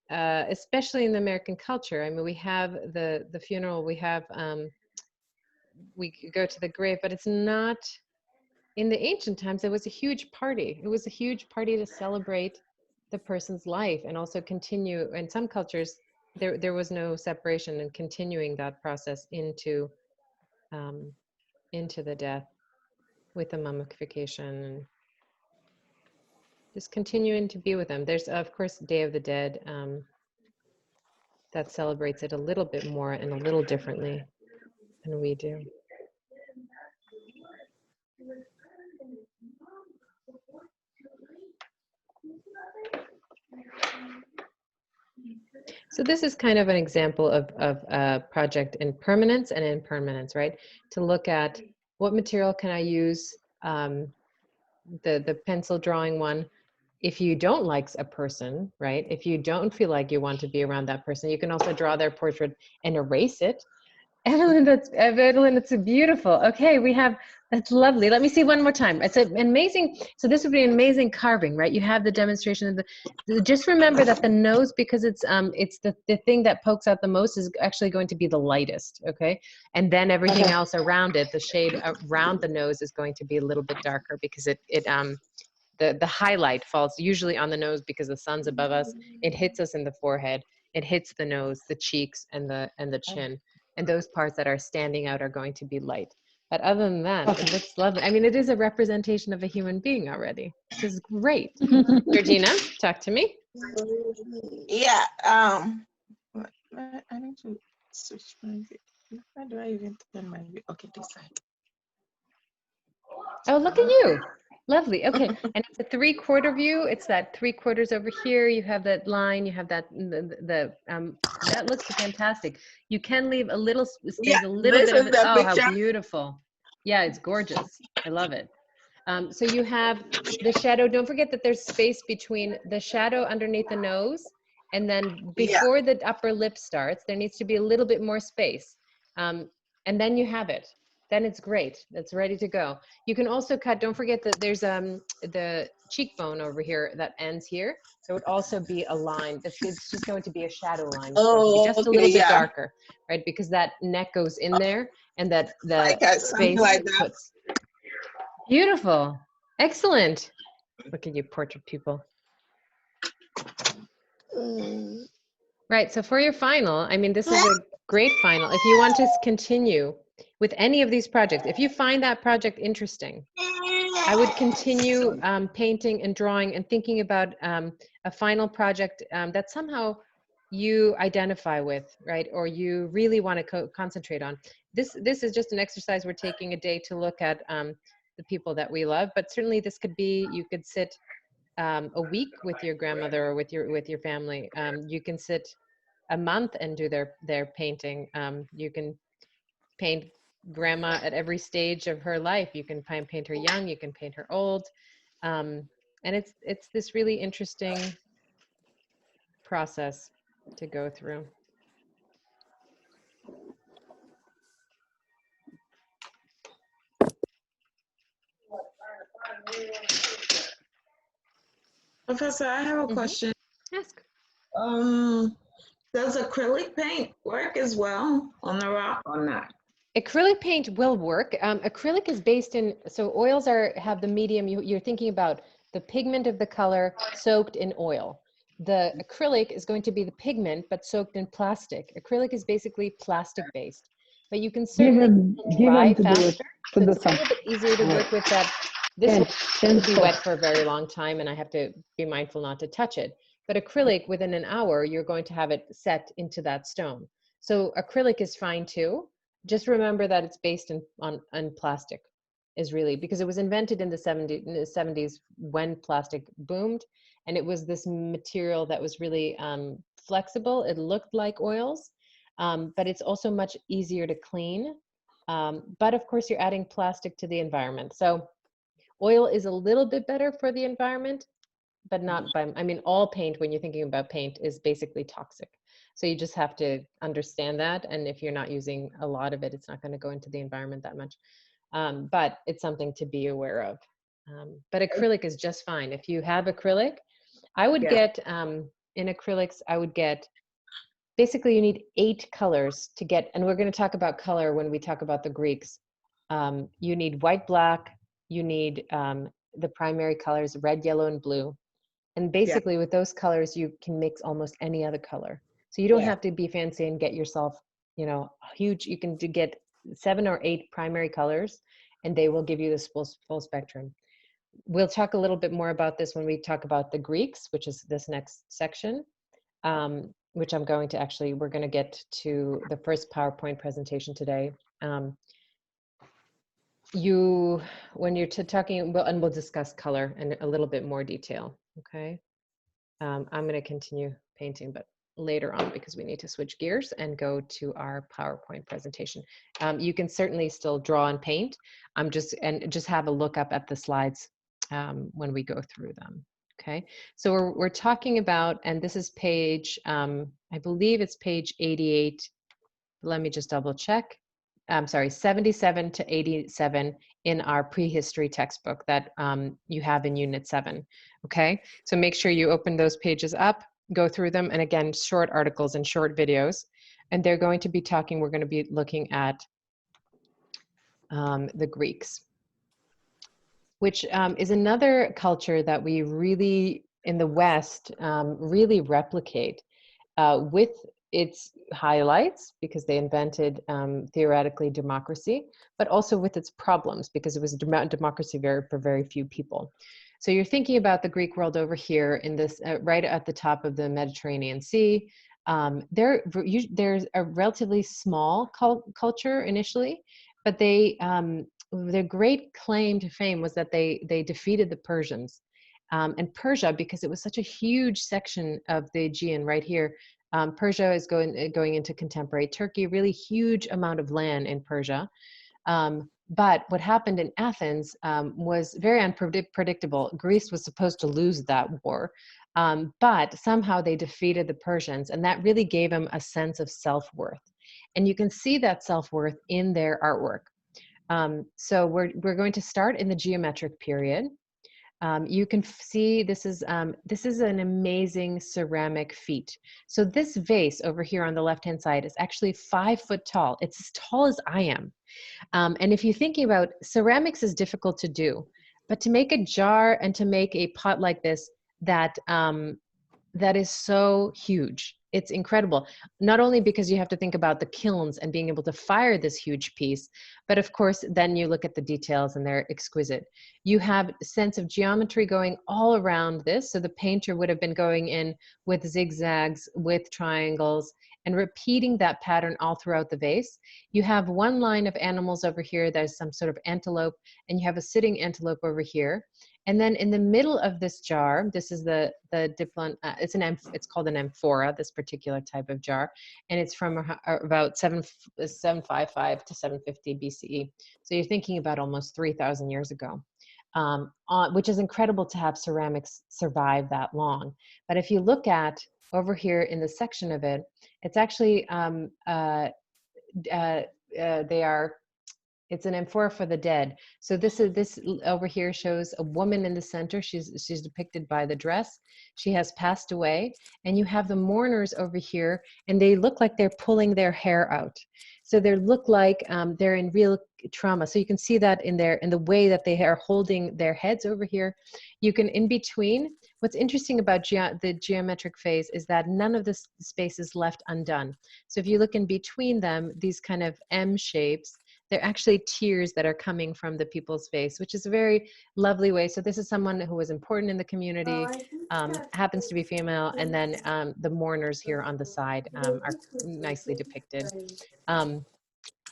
S1: especially in the American culture. I mean, we have the funeral, we have, we go to the grave, but it's not, in the ancient times, it was a huge party. It was a huge party to celebrate the person's life and also continue, in some cultures, there was no separation and continuing that process into the death with the mummification and just continuing to be with them. There's, of course, Day of the Dead that celebrates it a little bit more and a little differently than we do. So this is kind of an example of a project in permanence and impermanence, right? To look at what material can I use, the pencil drawing one. If you don't like a person, right? If you don't feel like you want to be around that person, you can also draw their portrait and erase it. Evelyn, that's beautiful. Okay, that's lovely. Let me see one more time. It's an amazing, so this would be an amazing carving, right? You have the demonstration of just remember that the nose, because it's the thing that pokes out the most is actually going to be the lightest, okay? And then everything else around it, the shade around the nose is going to be a little bit darker because the highlight falls usually on the nose because the sun's above us. It hits us in the forehead. It hits the nose, the cheeks, and the chin. And those parts that are standing out are going to be light. But other than that, it looks lovely. I mean, it is a representation of a human being already. This is great. Georgina, talk to me.
S5: Yeah. I need to switch my video. Why do I even turn my view? Okay, this side.
S1: Oh, look at you. Lovely. Okay. And it's a 3/4 view. It's that 3/4 over here. You have that line. You have that, that looks fantastic. You can leave a little space,
S5: Yeah,
S1: a little
S5: this
S1: bit of
S5: is
S1: it.
S5: the
S1: Oh, how
S5: picture.
S1: beautiful. Yeah, it's gorgeous. I love it. So you have the shadow. Don't forget that there's space between the shadow underneath the nose, and then
S5: Yeah.
S1: before the upper lip starts, there needs to be a little bit more space. And then you have it. Then it's great. It's ready to go. You can also cut, don't forget that there's the cheekbone over here that ends here. There would also be a line. It's just going to be a shadow line. It's going to be
S5: Oh,
S1: just a
S5: okay,
S1: little bit
S5: yeah.
S1: darker, right? Because that neck goes in there, and that the
S5: Like something
S1: space
S5: like that.
S1: puts. Beautiful. Excellent. Look at you, portrait people. Right, so for your final, I mean, this is a great final. If you want to continue with any of these projects, if you find that project interesting, I would continue painting and drawing and thinking about a final project that somehow you identify with, right? Or you really want to concentrate on. This is just an exercise. We're taking a day to look at the people that we love, but certainly this could be, you could sit a week with your grandmother or with your family. You can sit a month and do their painting. You can paint grandma at every stage of her life. You can paint her young, you can paint her old. And it's this really interesting process to go through.
S2: Professor, I have a question.
S1: Ask.
S2: Does acrylic paint work as well on the rock or not?
S1: Acrylic paint will work. Acrylic is based in, so oils have the medium, you're thinking about the pigment of the color soaked in oil. The acrylic is going to be the pigment, but soaked in plastic. Acrylic is basically plastic based, but you can certainly dry faster. So it's a little bit easier to work with that. This will be wet for a very long time, and I have to be mindful not to touch it. But acrylic, within an hour, you're going to have it set into that stone. So acrylic is fine too. Just remember that it's based on plastic, is really, because it was invented in the 70s when plastic boomed, and it was this material that was really flexible. It looked like oils, but it's also much easier to clean. But of course, you're adding plastic to the environment. So oil is a little bit better for the environment, but not by, I mean, all paint, when you're thinking about paint, is basically toxic. So you just have to understand that. And if you're not using a lot of it, it's not going to go into the environment that much. But it's something to be aware of. But acrylic is just fine. If you have acrylic, I would get, in acrylics, I would get, basically you need 8 colors to get, and we're going to talk about color when we talk about the Greeks. You need white, black, you need the primary colors, red, yellow, and blue. And basically with those colors, you can mix almost any other color. So you don't have to be fancy and get yourself, you know, huge. You can get 7 or 8 primary colors, and they will give you this full spectrum. We'll talk a little bit more about this when we talk about the Greeks, which is this next section, which I'm going to actually, we're going to get to the first PowerPoint presentation today. When you're talking, and we'll discuss color in a little bit more detail, okay? I'm going to continue painting, but later on, because we need to switch gears and go to our PowerPoint presentation. You can certainly still draw and paint. Just have a look up at the slides when we go through them. Okay, so we're talking about, and this is page, I believe it's page 88. Let me just double check. I'm sorry, 77 to 87 in our prehistory textbook that you have in Unit 7. Okay, so make sure you open those pages up, go through them, and again, short articles and short videos. And they're going to be talking, we're going to be looking at the Greeks, which is another culture that we really, in the West, really replicate with its highlights, because they invented theoretically democracy, but also with its problems, because it was a democracy for very few people. So you're thinking about the Greek world over here in this, right at the top of the Mediterranean Sea. They're a relatively small culture initially, but their great claim to fame was that they defeated the Persians. And Persia, because it was such a huge section of the Aegean right here, Persia is going into contemporary Turkey, really huge amount of land in Persia. But what happened in Athens was very unpredictable. Greece was supposed to lose that war, but somehow they defeated the Persians, and that really gave them a sense of self-worth. And you can see that self-worth in their artwork. So we're going to start in the geometric period. You can see this is an amazing ceramic feat. So this vase over here on the left-hand side is actually 5 foot tall. It's as tall as I am. And if you're thinking about ceramics is difficult to do, but to make a jar and to make a pot like this, that is so huge. It's incredible. Not only because you have to think about the kilns and being able to fire this huge piece, but of course, then you look at the details and they're exquisite. You have a sense of geometry going all around this. So the painter would have been going in with zigzags, with triangles, and repeating that pattern all throughout the vase. You have one line of animals over here. There's some sort of antelope, and you have a sitting antelope over here. And then in the middle of this jar, this is the Diplon, it's called an amphora, this particular type of jar. And it's from about 755 to 750 BCE. So you're thinking about almost 3,000 years ago, which is incredible to have ceramics survive that long. But if you look at over here in the section of it, it's actually, it's an amphora for the dead. So this over here shows a woman in the center. She's depicted by the dress. She has passed away, and you have the mourners over here, and they look like they're pulling their hair out. So they look like they're in real trauma. So you can see that in the way that they are holding their heads over here. You can in between. What's interesting about the geometric phase is that none of this space is left undone. So if you look in between them, these kind of M shapes, they're actually tears that are coming from the people's face, which is a very lovely way. So this is someone who was important in the community, happens to be female, and then the mourners here on the side are nicely depicted.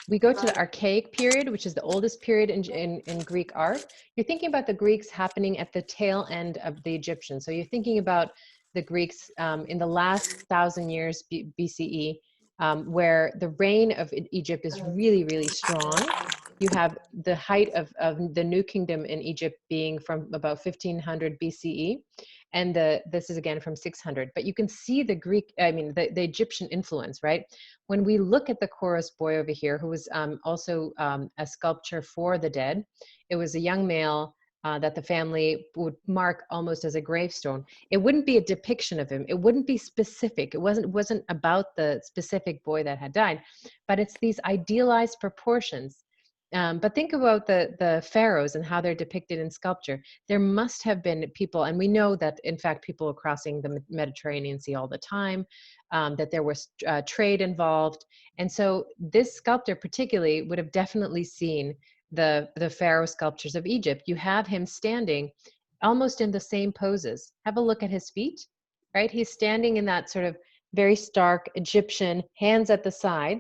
S1: We go to the Archaic period, which is the oldest period in Greek art. You're thinking about the Greeks happening at the tail end of the Egyptians. So you're thinking about the Greeks in the last 1,000 years BCE, where the reign of Egypt is really, really strong. You have the height of the New Kingdom in Egypt being from about 1500 BCE. And this is again from 600. But you can see the Egyptian influence, right? When we look at the Chorus boy over here, who was also a sculpture for the dead, it was a young male that the family would mark almost as a gravestone. It wouldn't be a depiction of him. It wouldn't be specific. It wasn't about the specific boy that had died, but it's these idealized proportions. But think about the pharaohs and how they're depicted in sculpture. There must have been people, and we know that in fact people are crossing the Mediterranean Sea all the time, that there was trade involved. And so this sculptor particularly would have definitely seen the pharaoh sculptures of Egypt. You have him standing almost in the same poses. Have a look at his feet, right? He's standing in that sort of very stark Egyptian, hands at the side.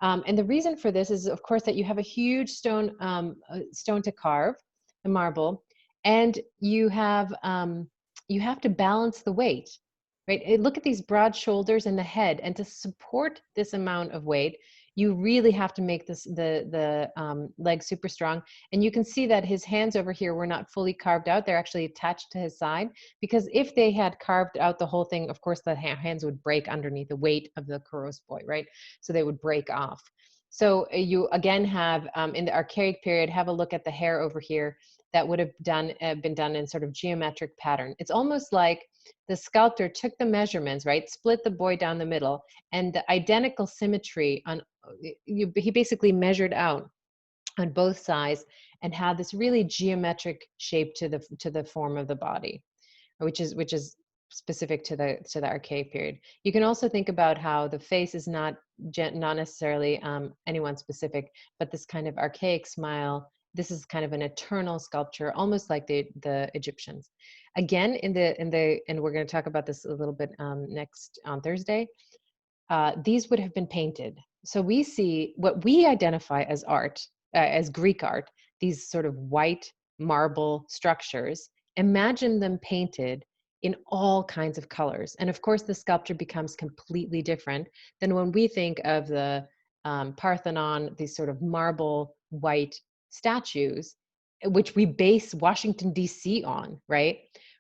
S1: And the reason for this is, of course, that you have a huge stone to carve, the marble, and you have to balance the weight, right? Look at these broad shoulders and the head, and to support this amount of weight, you really have to make the leg super strong. And you can see that his hands over here were not fully carved out. They're actually attached to his side, because if they had carved out the whole thing, of course, the hands would break underneath the weight of the Kouros boy, right? So they would break off. So you again have, in the Archaic period, have a look at the hair over here that would have been done in sort of geometric pattern. It's almost like the sculptor took the measurements, right, split the boy down the middle, and the identical symmetry he basically measured out on both sides and had this really geometric shape to the form of the body, which is specific to the Archaic period. You can also think about how the face is not necessarily anyone specific, but this kind of archaic smile. This is kind of an eternal sculpture, almost like the Egyptians. Again, and we're going to talk about this a little bit next on Thursday. these would have been painted. So we see what we identify as art, as Greek art, these sort of white marble structures. Imagine them painted in all kinds of colors. And of course, the sculpture becomes completely different than when we think of the Parthenon, these sort of marble white statues, which we base Washington, D.C. on, right?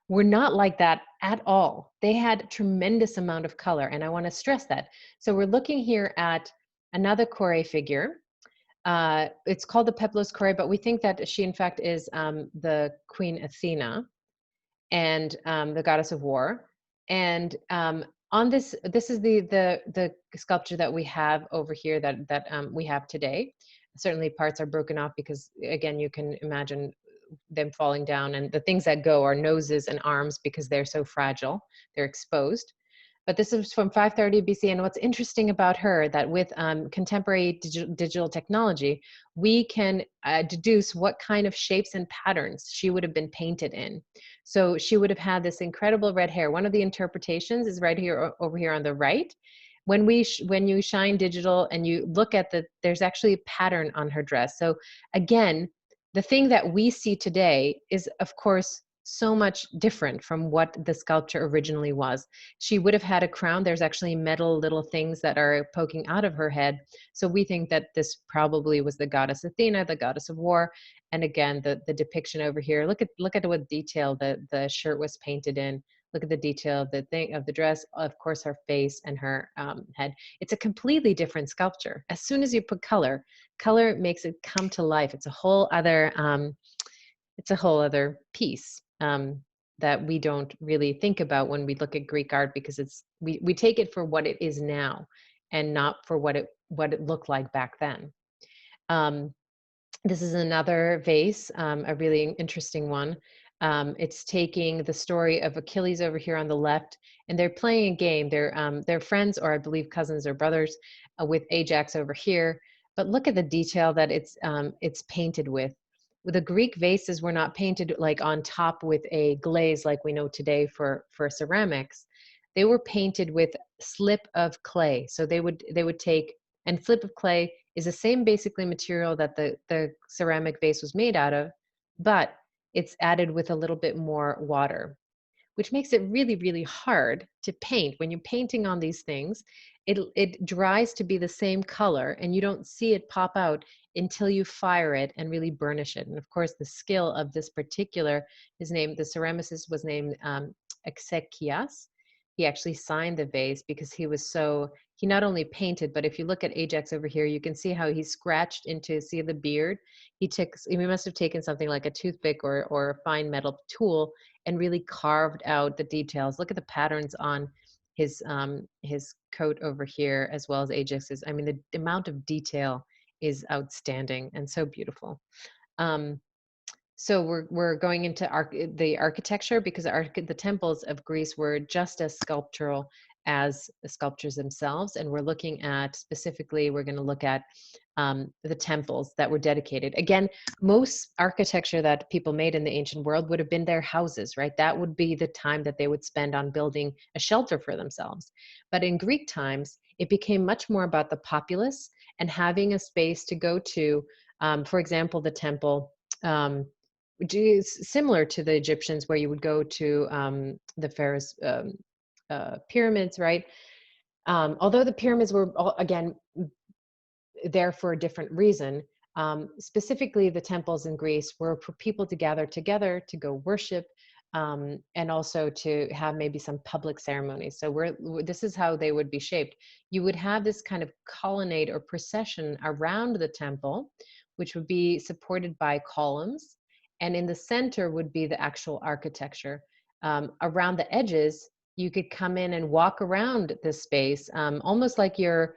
S1: We're not like that at all. They had a tremendous amount of color, and I want to stress that. So we're looking here at another Kore figure. It's called the Peplos Kore, but we think that she, in fact, is the Queen Athena and the goddess of war. And on this is the sculpture that we have over here that we have today. Certainly parts are broken off because, again, you can imagine them falling down, and the things that go are noses and arms because they're so fragile, they're exposed. But this is from 530 BC, and what's interesting about her that with contemporary digital technology, we can deduce what kind of shapes and patterns she would have been painted in. So she would have had this incredible red hair. One of the interpretations is right here, over here on the right. When you shine digital and you look at there's actually a pattern on her dress. So again, the thing that we see today is, of course, so much different from what the sculpture originally was. She would have had a crown. There's actually metal little things that are poking out of her head. So we think that this probably was the goddess Athena, the goddess of war. And again, the depiction over here, look at what detail the shirt was painted in. Look at the detail of the dress, of course, her face and her head. It's a completely different sculpture. As soon as you put color makes it come to life. It's a whole other piece that we don't really think about when we look at Greek art, because we take it for what it is now and not for what it looked like back then. This is another vase, a really interesting one. It's taking the story of Achilles over here on the left, and they're playing a game. They're friends, or I believe cousins or brothers, with Ajax over here. But look at the detail that it's painted with. The Greek vases were not painted like on top with a glaze like we know today for ceramics. They were painted with slip of clay. So they would take, and slip of clay is the same basically material that the ceramic vase was made out of, but it's added with a little bit more water, which makes it really, really hard to paint. When you're painting on these things, it dries to be the same color, and you don't see it pop out until you fire it and really burnish it. And of course, the skill of this particular, the ceramicist was named Exekias. He actually signed the vase because he not only painted, but if you look at Ajax over here, you can see how he scratched see the beard. He must have taken something like a toothpick or a fine metal tool and really carved out the details. Look at the patterns on his coat over here, as well as Ajax's. I mean, the amount of detail is outstanding and so beautiful. So we're going into the architecture, because the temples of Greece were just as sculptural as the sculptures themselves. And we're looking at, specifically, we're going to look at the temples that were dedicated. Again, most architecture that people made in the ancient world would have been their houses, right? That would be the time that they would spend on building a shelter for themselves. But in Greek times, it became much more about the populace and having a space to go to. For example, the temple, which is similar to the Egyptians, where you would go to the pharaoh's pyramids, right? Although the pyramids were, again, there for a different reason. Specifically, the temples in Greece were for people to gather together to go worship, and also to have maybe some public ceremonies. So this is how they would be shaped. You would have this kind of colonnade or procession around the temple, which would be supported by columns. And in the center would be the actual architecture. Around the edges, you could come in and walk around this space, almost like you're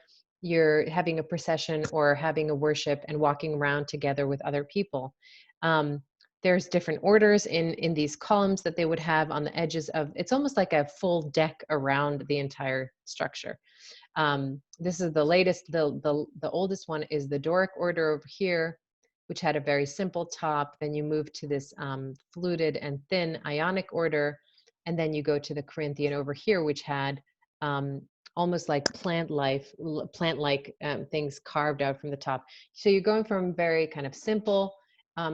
S1: having a procession or having a worship and walking around together with other people. There's different orders in these columns that they would have on the edges of, it's almost like a full deck around the entire structure. This is the latest, the oldest one is the Doric order over here, which had a very simple top. Then you move to this fluted and thin Ionic order. And then you go to the Corinthian over here, which had almost like plant-like things carved out from the top. So you're going from very kind of simple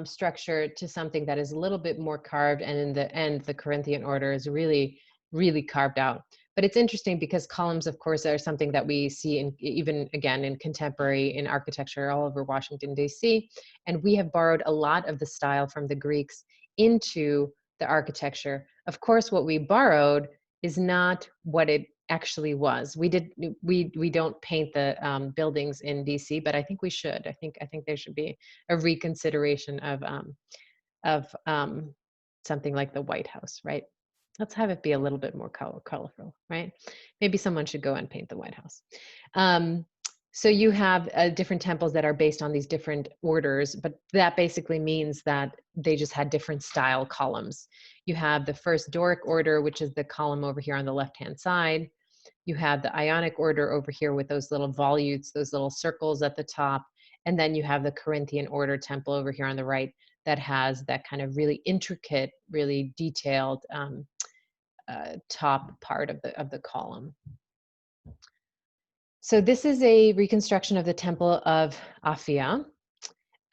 S1: structure to something that is a little bit more carved, and in the end, the Corinthian order is really, really carved out. But it's interesting because columns, of course, are something that we see in, even again in contemporary in architecture all over Washington, D.C. And we have borrowed a lot of the style from the Greeks into the architecture. Of course, what we borrowed is not what it actually was. We don't paint the buildings in DC, but I think we should. I think there should be a reconsideration of something like the White House, right? Let's have it be a little bit more colorful, right? Maybe someone should go and paint the White House. So you have different temples that are based on these different orders, but that basically means that they just had different style columns. You have the first Doric order, which is the column over here on the left-hand side. You have the Ionic order over here with those little volutes, those little circles at the top. And then you have the Corinthian order temple over here on the right that has that kind of really intricate, really detailed top part of the column. So this is a reconstruction of the Temple of Apphia.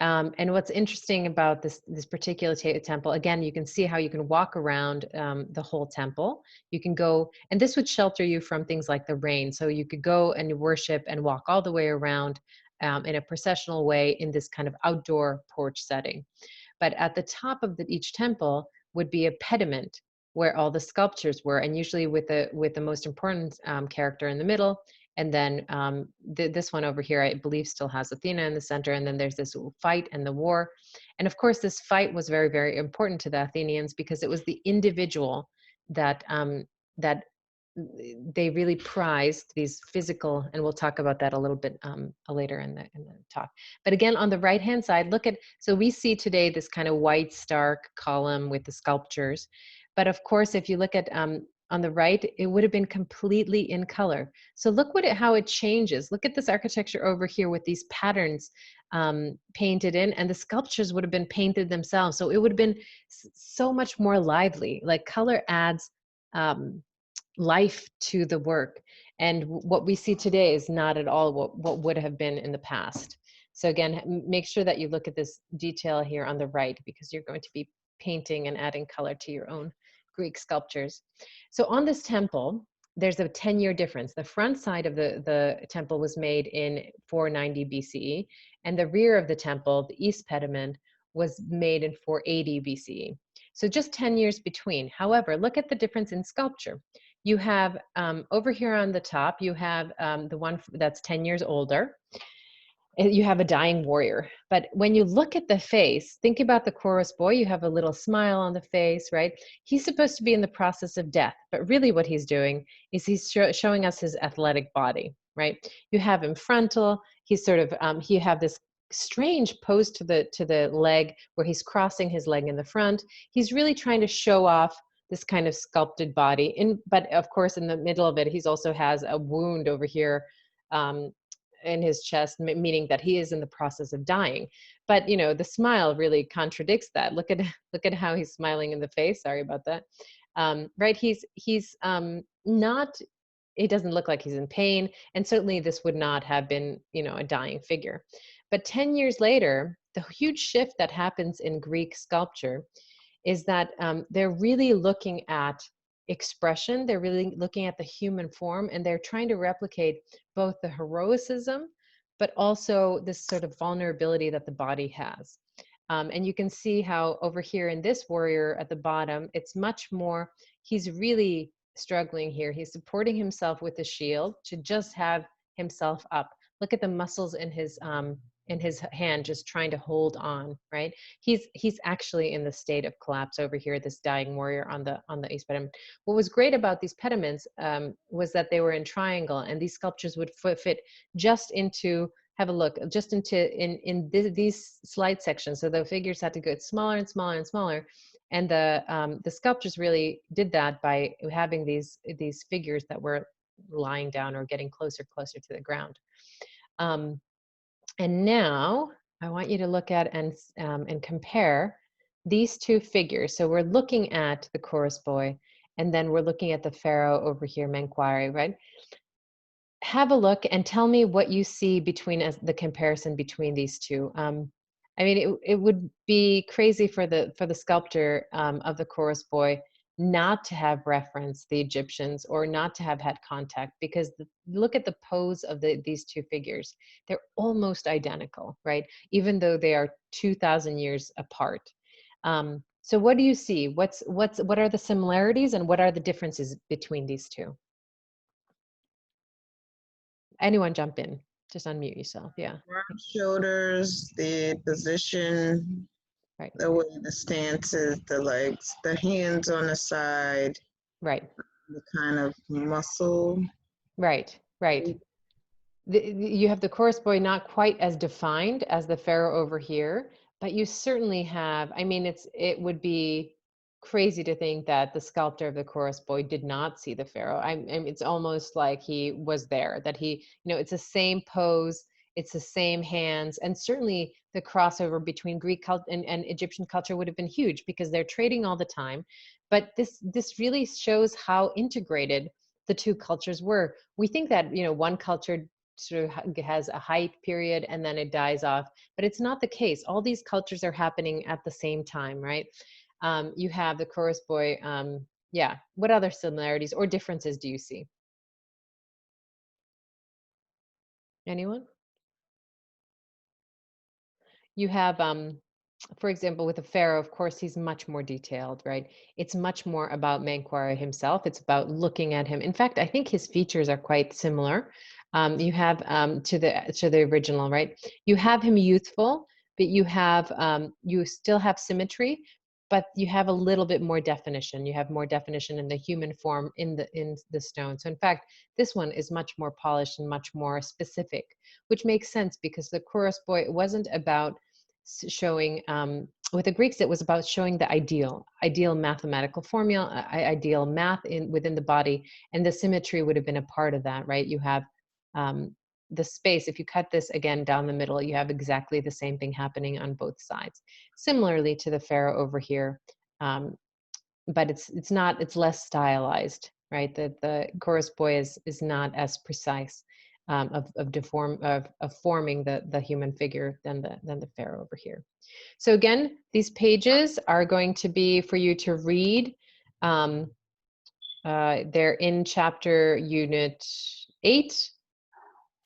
S1: And what's interesting about this particular temple, again, you can see how you can walk around the whole temple. You can go, and this would shelter you from things like the rain. So you could go and worship and walk all the way around in a processional way in this kind of outdoor porch setting. But at the top of each temple would be a pediment where all the sculptures were, and usually with the most important character in the middle. And then this one over here, I believe, still has Athena in the center. And then there's this fight and the war. And of course, this fight was very, very important to the Athenians because it was the individual that that they really prized, these physical, and we'll talk about that a little bit later in the talk. But again, on the right-hand side, look at, so we see today this kind of white stark column with the sculptures. But of course, if you look at on the right, it would have been completely in color. So look how it changes. Look at this architecture over here with these patterns painted in, and the sculptures would have been painted themselves. So it would have been so much more lively. Like color adds life to the work. And what we see today is not at all what would have been in the past. So again, make sure that you look at this detail here on the right, because you're going to be painting and adding color to your own Greek sculptures. So on this temple, there's a 10-year difference. The front side of the temple was made in 490 BCE, and the rear of the temple, the east pediment, was made in 480 BCE. So just 10 years between. However, look at the difference in sculpture. You have over here on the top, you have the one that's 10 years older. You have a dying warrior. But when you look at the face, think about the chorus boy, you have a little smile on the face, right? He's supposed to be in the process of death, but really what he's doing is he's showing us his athletic body, right? You have him frontal, he's sort of, he have this strange pose to the leg where he's crossing his leg in the front. He's really trying to show off this kind of sculpted body. But of course, in the middle of it, he's also has a wound over here in his chest, meaning that he is in the process of dying. But you know, the smile really contradicts that. Look at how he's smiling in the face. Sorry about that. Right? He's not. It doesn't look like he's in pain, and certainly this would not have been, you know, a dying figure. But 10 years later, the huge shift that happens in Greek sculpture is that they're really looking at expression, they're really looking at the human form, and they're trying to replicate both the heroicism, but also this sort of vulnerability that the body has. And you can see how over here in this warrior at the bottom, it's much more, he's really struggling here. He's supporting himself with a shield to just have himself up. Look at the muscles in his hand just trying to hold on, right? He's actually in the state of collapse over here, this dying warrior on the east pediment. What was great about these pediments was that they were in triangle, and these sculptures would fit just into, have a look, just into these slide sections. So the figures had to get smaller and smaller and smaller, and the sculptures really did that by having these figures that were lying down or getting closer to the ground. And now I want you to look at and compare these two figures. So we're looking at the chorus boy, and then we're looking at the pharaoh over here, Menkaure, right? have a look and tell me what you see between the comparison between these two. I mean, it would be crazy for the sculptor of the chorus boy not to have referenced the Egyptians or not to have had contact, because look at the pose of these two figures. They're almost identical, right? Even though they are 2,000 years apart. So what do you see? What are the similarities and what are the differences between these two? Anyone jump in, just unmute yourself. Yeah.
S2: Broad shoulders, the position,
S1: Right.
S2: the way the stance is, the legs, the hands on the side,
S1: Right.
S2: the kind of muscle.
S1: Right. Right. You have the chorus boy not quite as defined as the pharaoh over here, but you certainly have, I mean, it would be crazy to think that the sculptor of the chorus boy did not see the pharaoh. It's almost like he was there, that he, it's the same pose, it's the same hands, and certainly the crossover between Greek culture and Egyptian culture would have been huge because they're trading all the time. But this really shows how integrated the two cultures were. We think that, one culture sort of has a hype period and then it dies off, but it's not the case. All these cultures are happening at the same time, right? You have the chorus boy. Yeah. What other similarities or differences do you see? Anyone? You have, for example, with the pharaoh, of course, he's much more detailed, right? It's much more about Menkaure himself. It's about looking at him. In fact, I think his features are quite similar. You have to the original, right? You have him youthful, but you still have symmetry, but you have a little bit more definition. You have more definition in the human form in the stone. So in fact, this one is much more polished and much more specific, which makes sense because the chorus boy, it wasn't about showing, with the Greeks, it was about showing the ideal mathematical formula, ideal math within the body, and the symmetry would have been a part of that, right? You have the space. If you cut this again down the middle, you have exactly the same thing happening on both sides. Similarly to the pharaoh over here, but it's less stylized, right? The chorus boy is not as precise of forming the human figure than the pharaoh over here. So again, these pages are going to be for you to read. They're in chapter unit 8.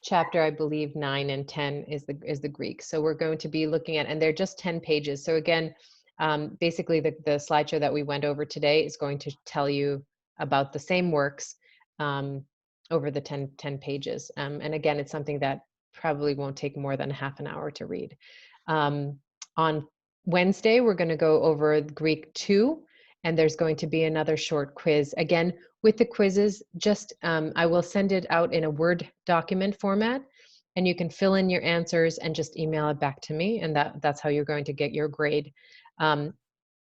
S1: Chapter, I believe 9 and 10 is the Greek. So we're going to be looking at, and they're just 10 pages. So again, basically the slideshow that we went over today is going to tell you about the same works over the 10 pages. And again, it's something that probably won't take more than half an hour to read. On Wednesday, we're going to go over Greek 2, and there's going to be another short quiz. Again, with the quizzes, just I will send it out in a Word document format, and you can fill in your answers and just email it back to me, and that's how you're going to get your grade.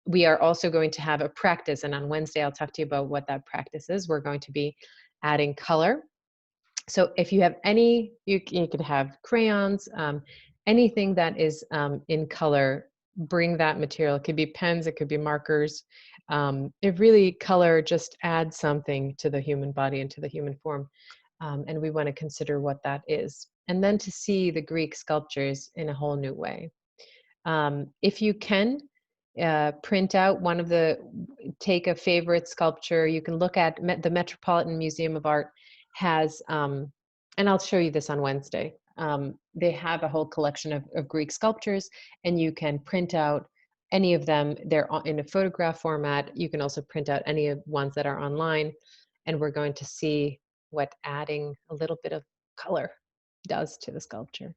S1: We are also going to have a practice, and on Wednesday, I'll talk to you about what that practice is. We're going to be adding color. So if you have any, you could have crayons, anything that is in color, bring that material. It could be pens, it could be markers. It really, color just adds something to the human body and to the human form. And we want to consider what that is. And then to see the Greek sculptures in a whole new way. If you can, print out take a favorite sculpture. You can look at the Metropolitan Museum of Art has, and I'll show you this on Wednesday. They have a whole collection of Greek sculptures, and you can print out any of them. They're in a photograph format. You can also print out any of ones that are online, and we're going to see what adding a little bit of color does to the sculpture.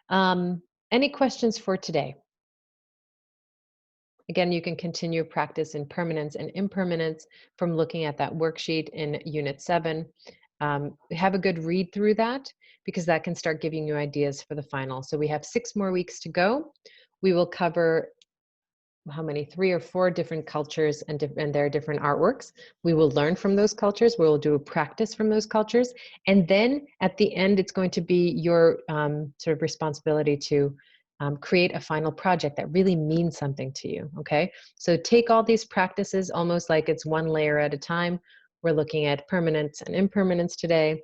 S1: Any questions for today? Again, you can continue practice in permanence and impermanence from looking at that worksheet in Unit 7. Have a good read through that, because that can start giving you ideas for the final. So we have 6 more weeks to go. We will cover how many, 3 or 4 different cultures and their different artworks. We will learn from those cultures. We will do a practice from those cultures. And then at the end, it's going to be your sort of responsibility to create a final project that really means something to you, okay? So take all these practices almost like it's one layer at a time. We're looking at permanence and impermanence today.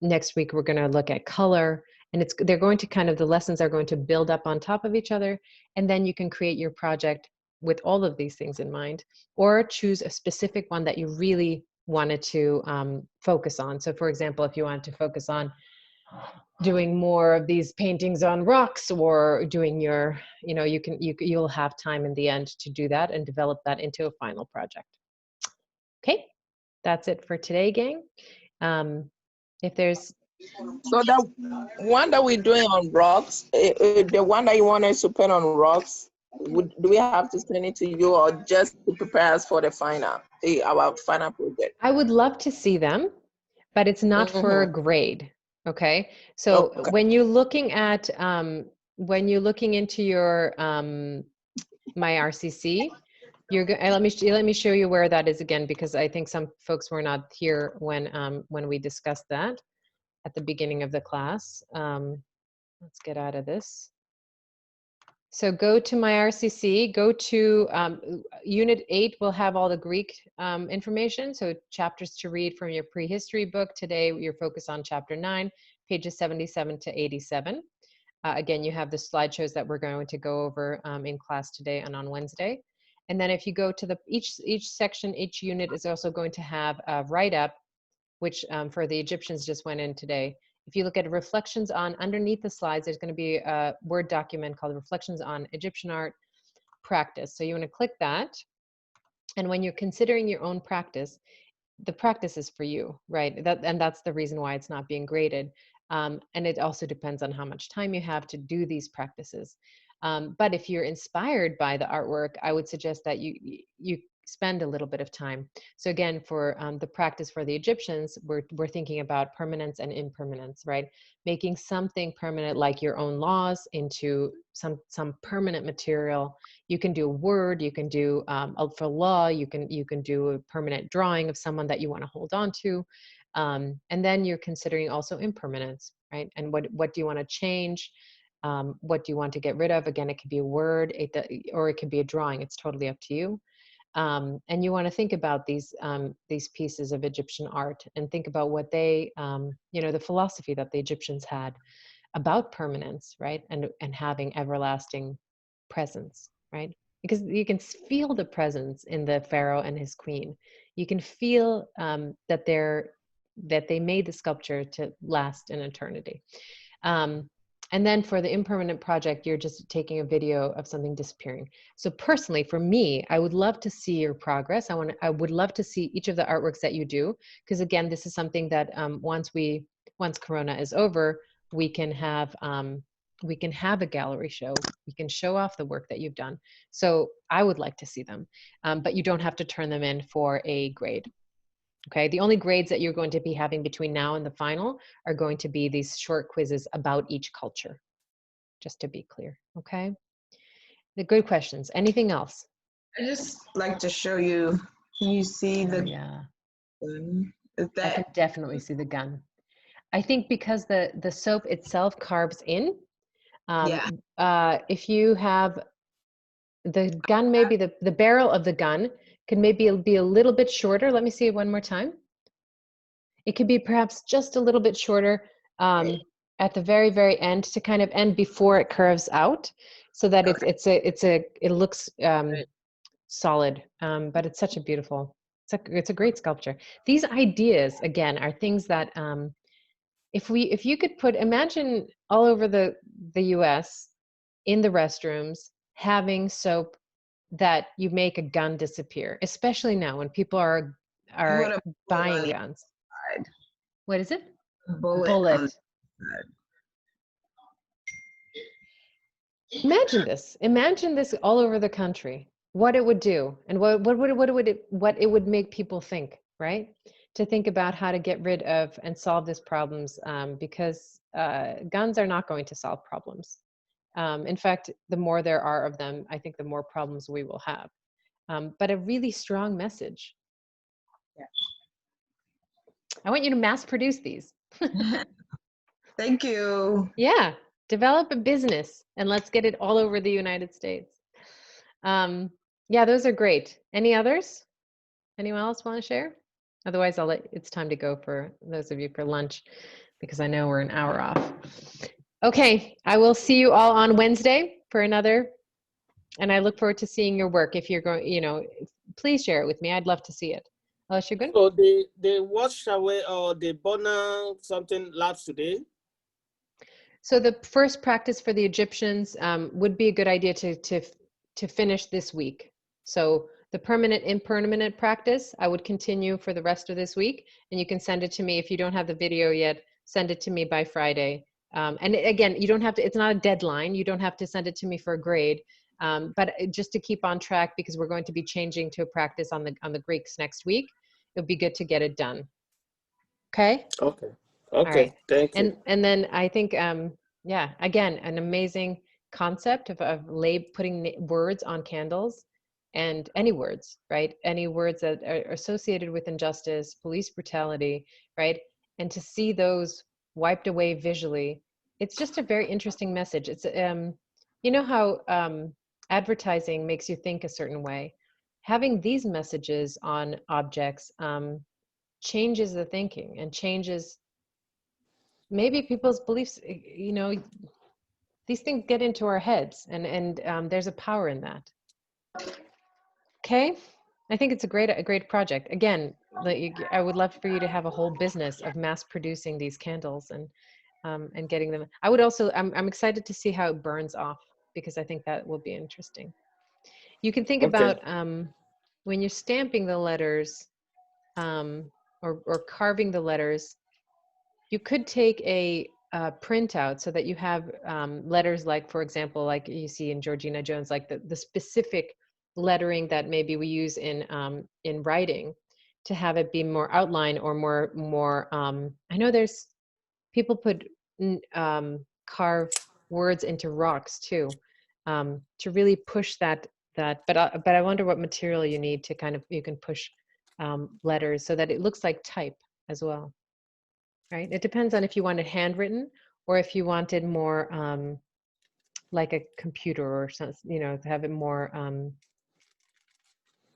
S1: Next week, we're going to look at color, and they're going to the lessons are going to build up on top of each other. And then you can create your project with all of these things in mind, or choose a specific one that you really wanted to focus on. So for example, if you wanted to focus on doing more of these paintings on rocks, or doing your, you'll have time in the end to do that and develop that into a final project. Okay, that's it for today, gang. If there's
S5: So that one that we're doing on rocks, the one that you want us to paint on rocks, do we have to send it to you, or just to prepare us for the final, our final project?
S1: I would love to see them, but it's not for a grade. Okay, so when you're looking at when you're looking into your my RCC, let me show you where that is again, because I think some folks were not here when we discussed that at the beginning of the class. Let's get out of this. So go to my RCC, go to Unit 8 will have all the Greek information, so chapters to read from your prehistory book. Today, you're focused on chapter 9, pages 77 to 87. Again, you have the slideshows that we're going to go over in class today and on Wednesday. And then if you go to each section, each unit is also going to have a write-up, which for the Egyptians just went in today. If you look at reflections on, underneath the slides, there's going to be a Word document called Reflections on Egyptian Art Practice. So you want to click that. And when you're considering your own practice, the practice is for you, right? And that's the reason why it's not being graded. And it also depends on how much time you have to do these practices. But if you're inspired by the artwork, I would suggest that you spend a little bit of time. So again, for the practice for the Egyptians, we're thinking about permanence and impermanence, right? Making something permanent, like your own laws, into some permanent material. You can do a word, you can do for law, you can do a permanent drawing of someone that you want to hold on to. And then you're considering also impermanence, right? And what do you want to change? What do you want to get rid of? Again, it could be a word, or it could be a drawing. It's totally up to you. And you want to think about these pieces of Egyptian art, and think about what they, the philosophy that the Egyptians had about permanence, right? And having everlasting presence, right? Because you can feel the presence in the pharaoh and his queen. You can feel that they made the sculpture to last in eternity. And then for the impermanent project, you're just taking a video of something disappearing. So personally, for me, I would love to see your progress. I would love to see each of the artworks that you do, because again, this is something that once Corona is over, we can have a gallery show. We can show off the work that you've done. So I would like to see them, but you don't have to turn them in for a grade. Okay, the only grades that you're going to be having between now and the final are going to be these short quizzes about each culture, just to be clear, okay? The good questions. Anything else?
S2: I just like to show you, can you see the
S1: yeah.
S2: gun? Is
S1: I can
S2: that
S1: definitely see the gun. I think because the soap itself carves in, if you have the gun, maybe the barrel of the gun can maybe be a little bit shorter. Let me see it one more time. It could be perhaps just a little bit shorter at the very, very end, to kind of end before it curves out, so that it looks solid. But it's such a beautiful, it's a great sculpture. These ideas, again, are things that if you could imagine all over the US, in the restrooms, having soap that you make a gun disappear, especially now when people are buying guns. What is it? Bullet. Imagine this all over the country, what it would do, and what it would make people think, right? To think about how to get rid of and solve these problems, because guns are not going to solve problems. In fact, the more there are of them, I think the more problems we will have. But a really strong message.
S2: Yeah.
S1: I want you to mass produce these.
S2: Thank you.
S1: Yeah, develop a business and let's get it all over the United States. Yeah, those are great. Any others? Anyone else want to share? Otherwise, it's time to go for those of you for lunch, because I know we're an hour off. Okay, I will see you all on Wednesday for another, and I look forward to seeing your work. If you're going, please share it with me. I'd love to see it. Unless you're good.
S3: So they wash away or they burn something labs today.
S1: So the first practice for the Egyptians would be a good idea to finish this week. So the permanent, impermanent practice, I would continue for the rest of this week, and you can send it to me. If you don't have the video yet, send it to me by Friday. And again, you don't have to, it's not a deadline. You don't have to send it to me for a grade, but just to keep on track, because we're going to be changing to a practice on the Greeks next week. It would be good to get it done. Okay?
S3: Okay.
S1: All
S3: Okay.
S1: right.
S3: Thank you.
S1: And then I think, yeah, again, an amazing concept of putting words on candles, and any words, right? Any words that are associated with injustice, police brutality, right? And to see those wiped away visually, it's just a very interesting message. It's, you know how advertising makes you think a certain way. Having these messages on objects changes the thinking and changes maybe people's beliefs. These things get into our heads, and there's a power in that. Okay, I think it's a great project. Again, I would love for you to have a whole business of mass producing these candles and getting them. I would also, I'm excited to see how it burns off, because I think that will be interesting. You can think about when you're stamping the letters or carving the letters, you could take a printout so that you have letters like, for example, like you see in Georgina Jones, like the specific lettering that maybe we use in writing, to have it be more outline or more. I know there's people carve words into rocks too, to really push that. But I wonder what material you need to you can push letters so that it looks like type as well. Right? It depends on if you wanted handwritten or if you wanted more like a computer or something, to have it more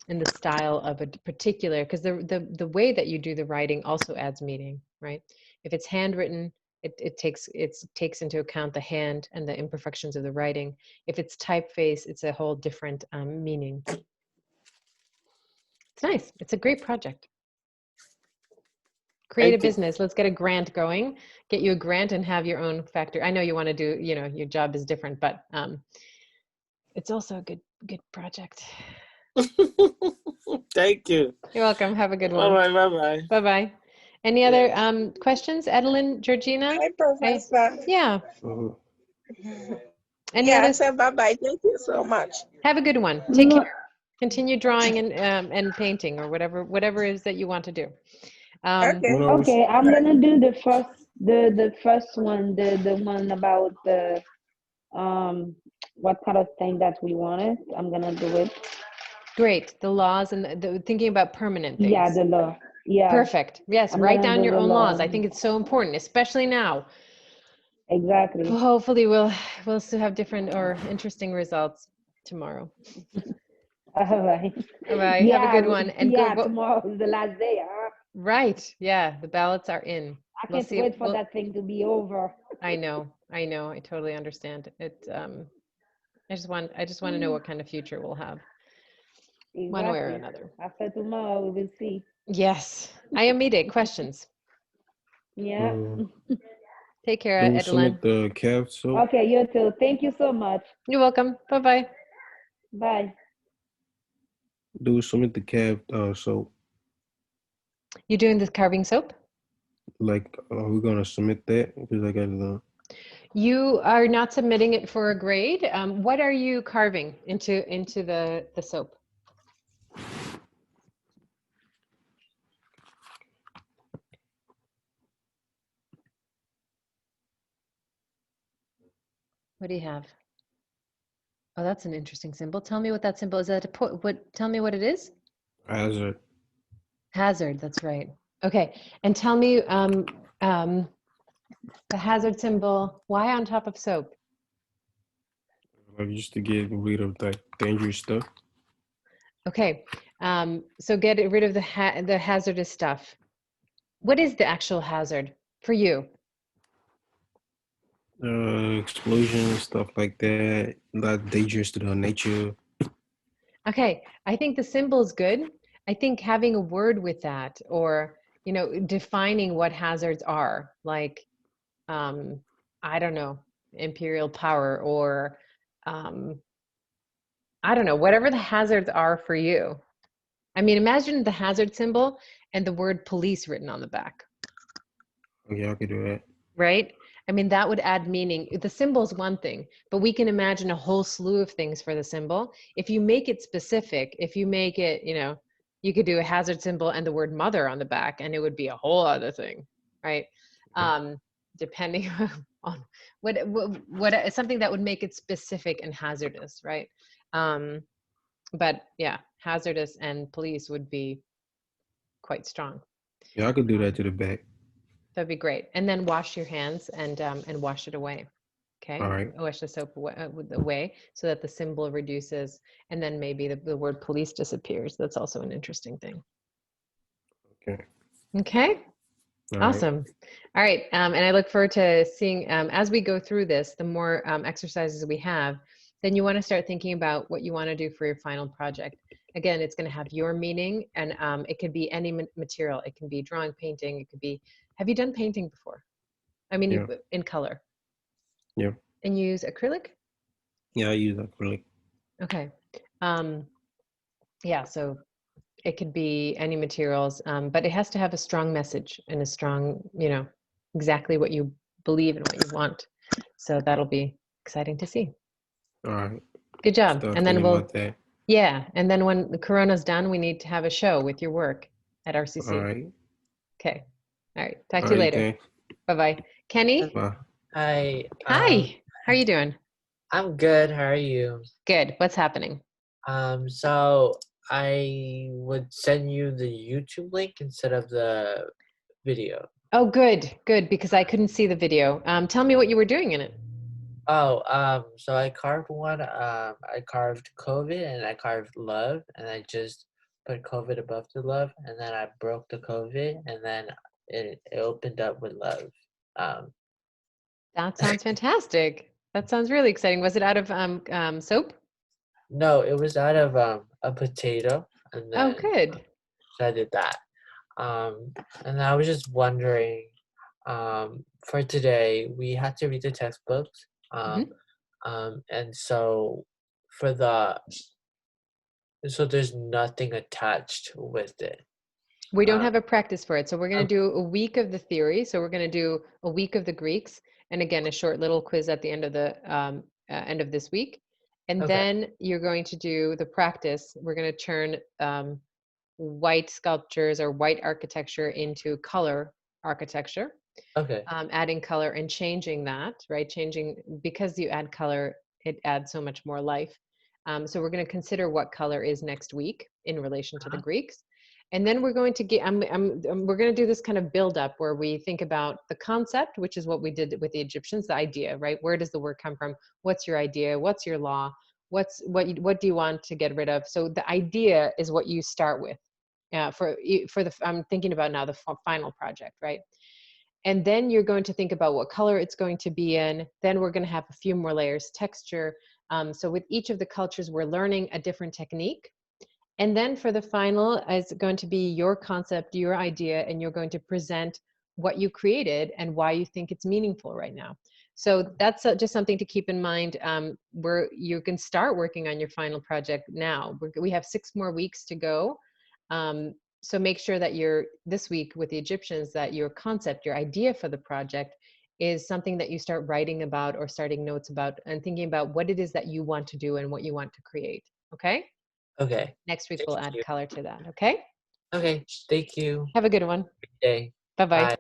S1: in the style of a particular, because the way that you do the writing also adds meaning, right? If it's handwritten, it takes into account the hand and the imperfections of the writing. If it's typeface, it's a whole different meaning. It's nice. It's a great project. Create a business. Let's get a grant going. Get you a grant and have your own factory. I know you want to do, your job is different, but it's also a good project.
S3: Thank you.
S1: You're welcome. Have a good one.
S3: All right. Bye-bye.
S1: Bye-bye. Any other questions? Adeline, Georgina?
S5: Hi, Professor.
S1: Yeah.
S5: I said bye-bye. Thank you so much.
S1: Have a good one. Take care. Continue drawing and painting or whatever it is that you want to do.
S4: Okay, I'm gonna do the first one, the one about the what kind of thing that we wanted. I'm gonna do it.
S1: Great. The laws and the thinking about permanent things.
S4: Yeah, the law. Yeah.
S1: Perfect. Yes, write down your own laws. I think it's so important, especially now.
S4: Exactly.
S1: Hopefully we'll still have different or interesting results tomorrow.
S4: All right.
S1: All right.
S4: Yeah,
S1: have a good one. And
S4: tomorrow is the last day, huh?
S1: Right. Yeah. The ballots are in.
S4: I can't wait for that thing to be over.
S1: I know. I totally understand it. I just want to know what kind of future we'll have. Exactly. One way or another.
S4: After tomorrow, we will see.
S1: Yes. Ayomide, questions?
S4: Yeah.
S6: Take care, Adeline. The calf soap.
S4: Okay, you too. Thank you so much.
S1: You're welcome. Bye-bye.
S4: Bye.
S6: Do submit the calf soap.
S1: You doing this carving soap?
S6: Like, are we gonna submit that? Because I got it done.
S1: You are not submitting it for a grade. What are you carving into the soap? What do you have? Oh, that's an interesting symbol. Tell me what that symbol is. Tell me what it is.
S6: Hazard.
S1: Hazard. That's right. Okay. And tell me the hazard symbol. Why on top of soap?
S6: Like just to get rid of that dangerous stuff.
S1: Okay. So get rid of the hazardous stuff. What is the actual hazard for you?
S6: Explosions, stuff like that. Not dangerous to the nature.
S1: Okay, I think the symbol is good. I think having a word with that, or defining what hazards are, like I don't know, imperial power, or I don't know, whatever the hazards are for you. I mean, imagine the hazard symbol and the word police written on the back.
S6: Yeah, I could do that.
S1: Right? I mean, that would add meaning. The symbol is one thing, but we can imagine a whole slew of things for the symbol. If you make it specific, if you make it, you could do a hazard symbol and the word mother on the back, and it would be a whole other thing, right? Depending on what something that would make it specific and hazardous, right? But yeah, hazardous and police would be quite strong.
S6: Yeah, I could do that to the back.
S1: That'd be great. And then wash your hands and wash it away. Okay.
S6: All right.
S1: Wash the soap away so that the symbol reduces, and then maybe the word police disappears. That's also an interesting thing.
S6: Okay.
S1: Okay.
S6: All
S1: awesome.
S6: right.
S1: All right. And I look forward to seeing, as we go through this, the more exercises we have, then you want to start thinking about what you want to do for your final project. Again, it's going to have your meaning, and it could be any material. It can be drawing, painting. It could be, have you done painting before? I mean,
S6: Yeah.
S1: in color.
S6: Yeah.
S1: And you use acrylic?
S6: Yeah, I use acrylic.
S1: Okay. Yeah, so it could be any materials, but it has to have a strong message and a strong, exactly what you believe and what you want. So that'll be exciting to see.
S6: All right.
S1: Good job.
S6: Start
S1: And then
S6: thinking about that.
S1: yeah, and then when the Corona's done, we need to have a show with your work at RCC.
S6: All right.
S1: Okay. All right. Talk to you later.
S6: Thanks.
S1: Bye-bye. Kenny?
S6: Bye.
S7: Hi.
S1: Hi. How are you doing?
S7: I'm good. How are you?
S1: Good. What's happening?
S7: So I would send you the YouTube link instead of the video.
S1: Oh, good. Good, because I couldn't see the video. Tell me what you were doing in it.
S7: Oh, so I carved one. I carved COVID and I carved love, and I just put COVID above the love, and then I broke the COVID, and then it opened up with love.
S1: That sounds fantastic. That sounds really exciting. Was it out of soap?
S7: No, it was out of a potato, and then
S1: good.
S7: So I did that. And I was just wondering, for today we had to read the textbooks. And so so there's nothing attached with it.
S1: We don't have a practice for it. So we're going to do a week of the theory. So we're going to do a week of the Greeks. And again, a short little quiz at the end of the end of this week. And then you're going to do the practice. We're going to turn white sculptures or white architecture into color architecture. Adding color and changing that, right? Because you add color, it adds so much more life. So we're going to consider what color is next week in relation to the Greeks. And then we're going to get, we're going to do this kind of build up where we think about the concept, which is what we did with the Egyptians, the idea, right? Where does the word come from? What's your idea? What's your law? What do you want to get rid of? So the idea is what you start with. I'm thinking about now the final project, right? And then you're going to think about what color it's going to be in. Then we're going to have a few more layers, texture. So with each of the cultures, we're learning a different technique. And then for the final is going to be your concept, your idea, and you're going to present what you created and why you think it's meaningful right now. So that's just something to keep in mind, where you can start working on your final project now. We have 6 more weeks to go. So make sure that this week with the Egyptians, that your concept, your idea for the project is something that you start writing about or starting notes about and thinking about what it is that you want to do and what you want to create. Okay?
S7: Okay.
S1: Next week we'll add color to that. Okay?
S7: Okay. Thank you.
S1: Have a good one.
S7: Good day.
S1: Bye-bye.
S7: Bye.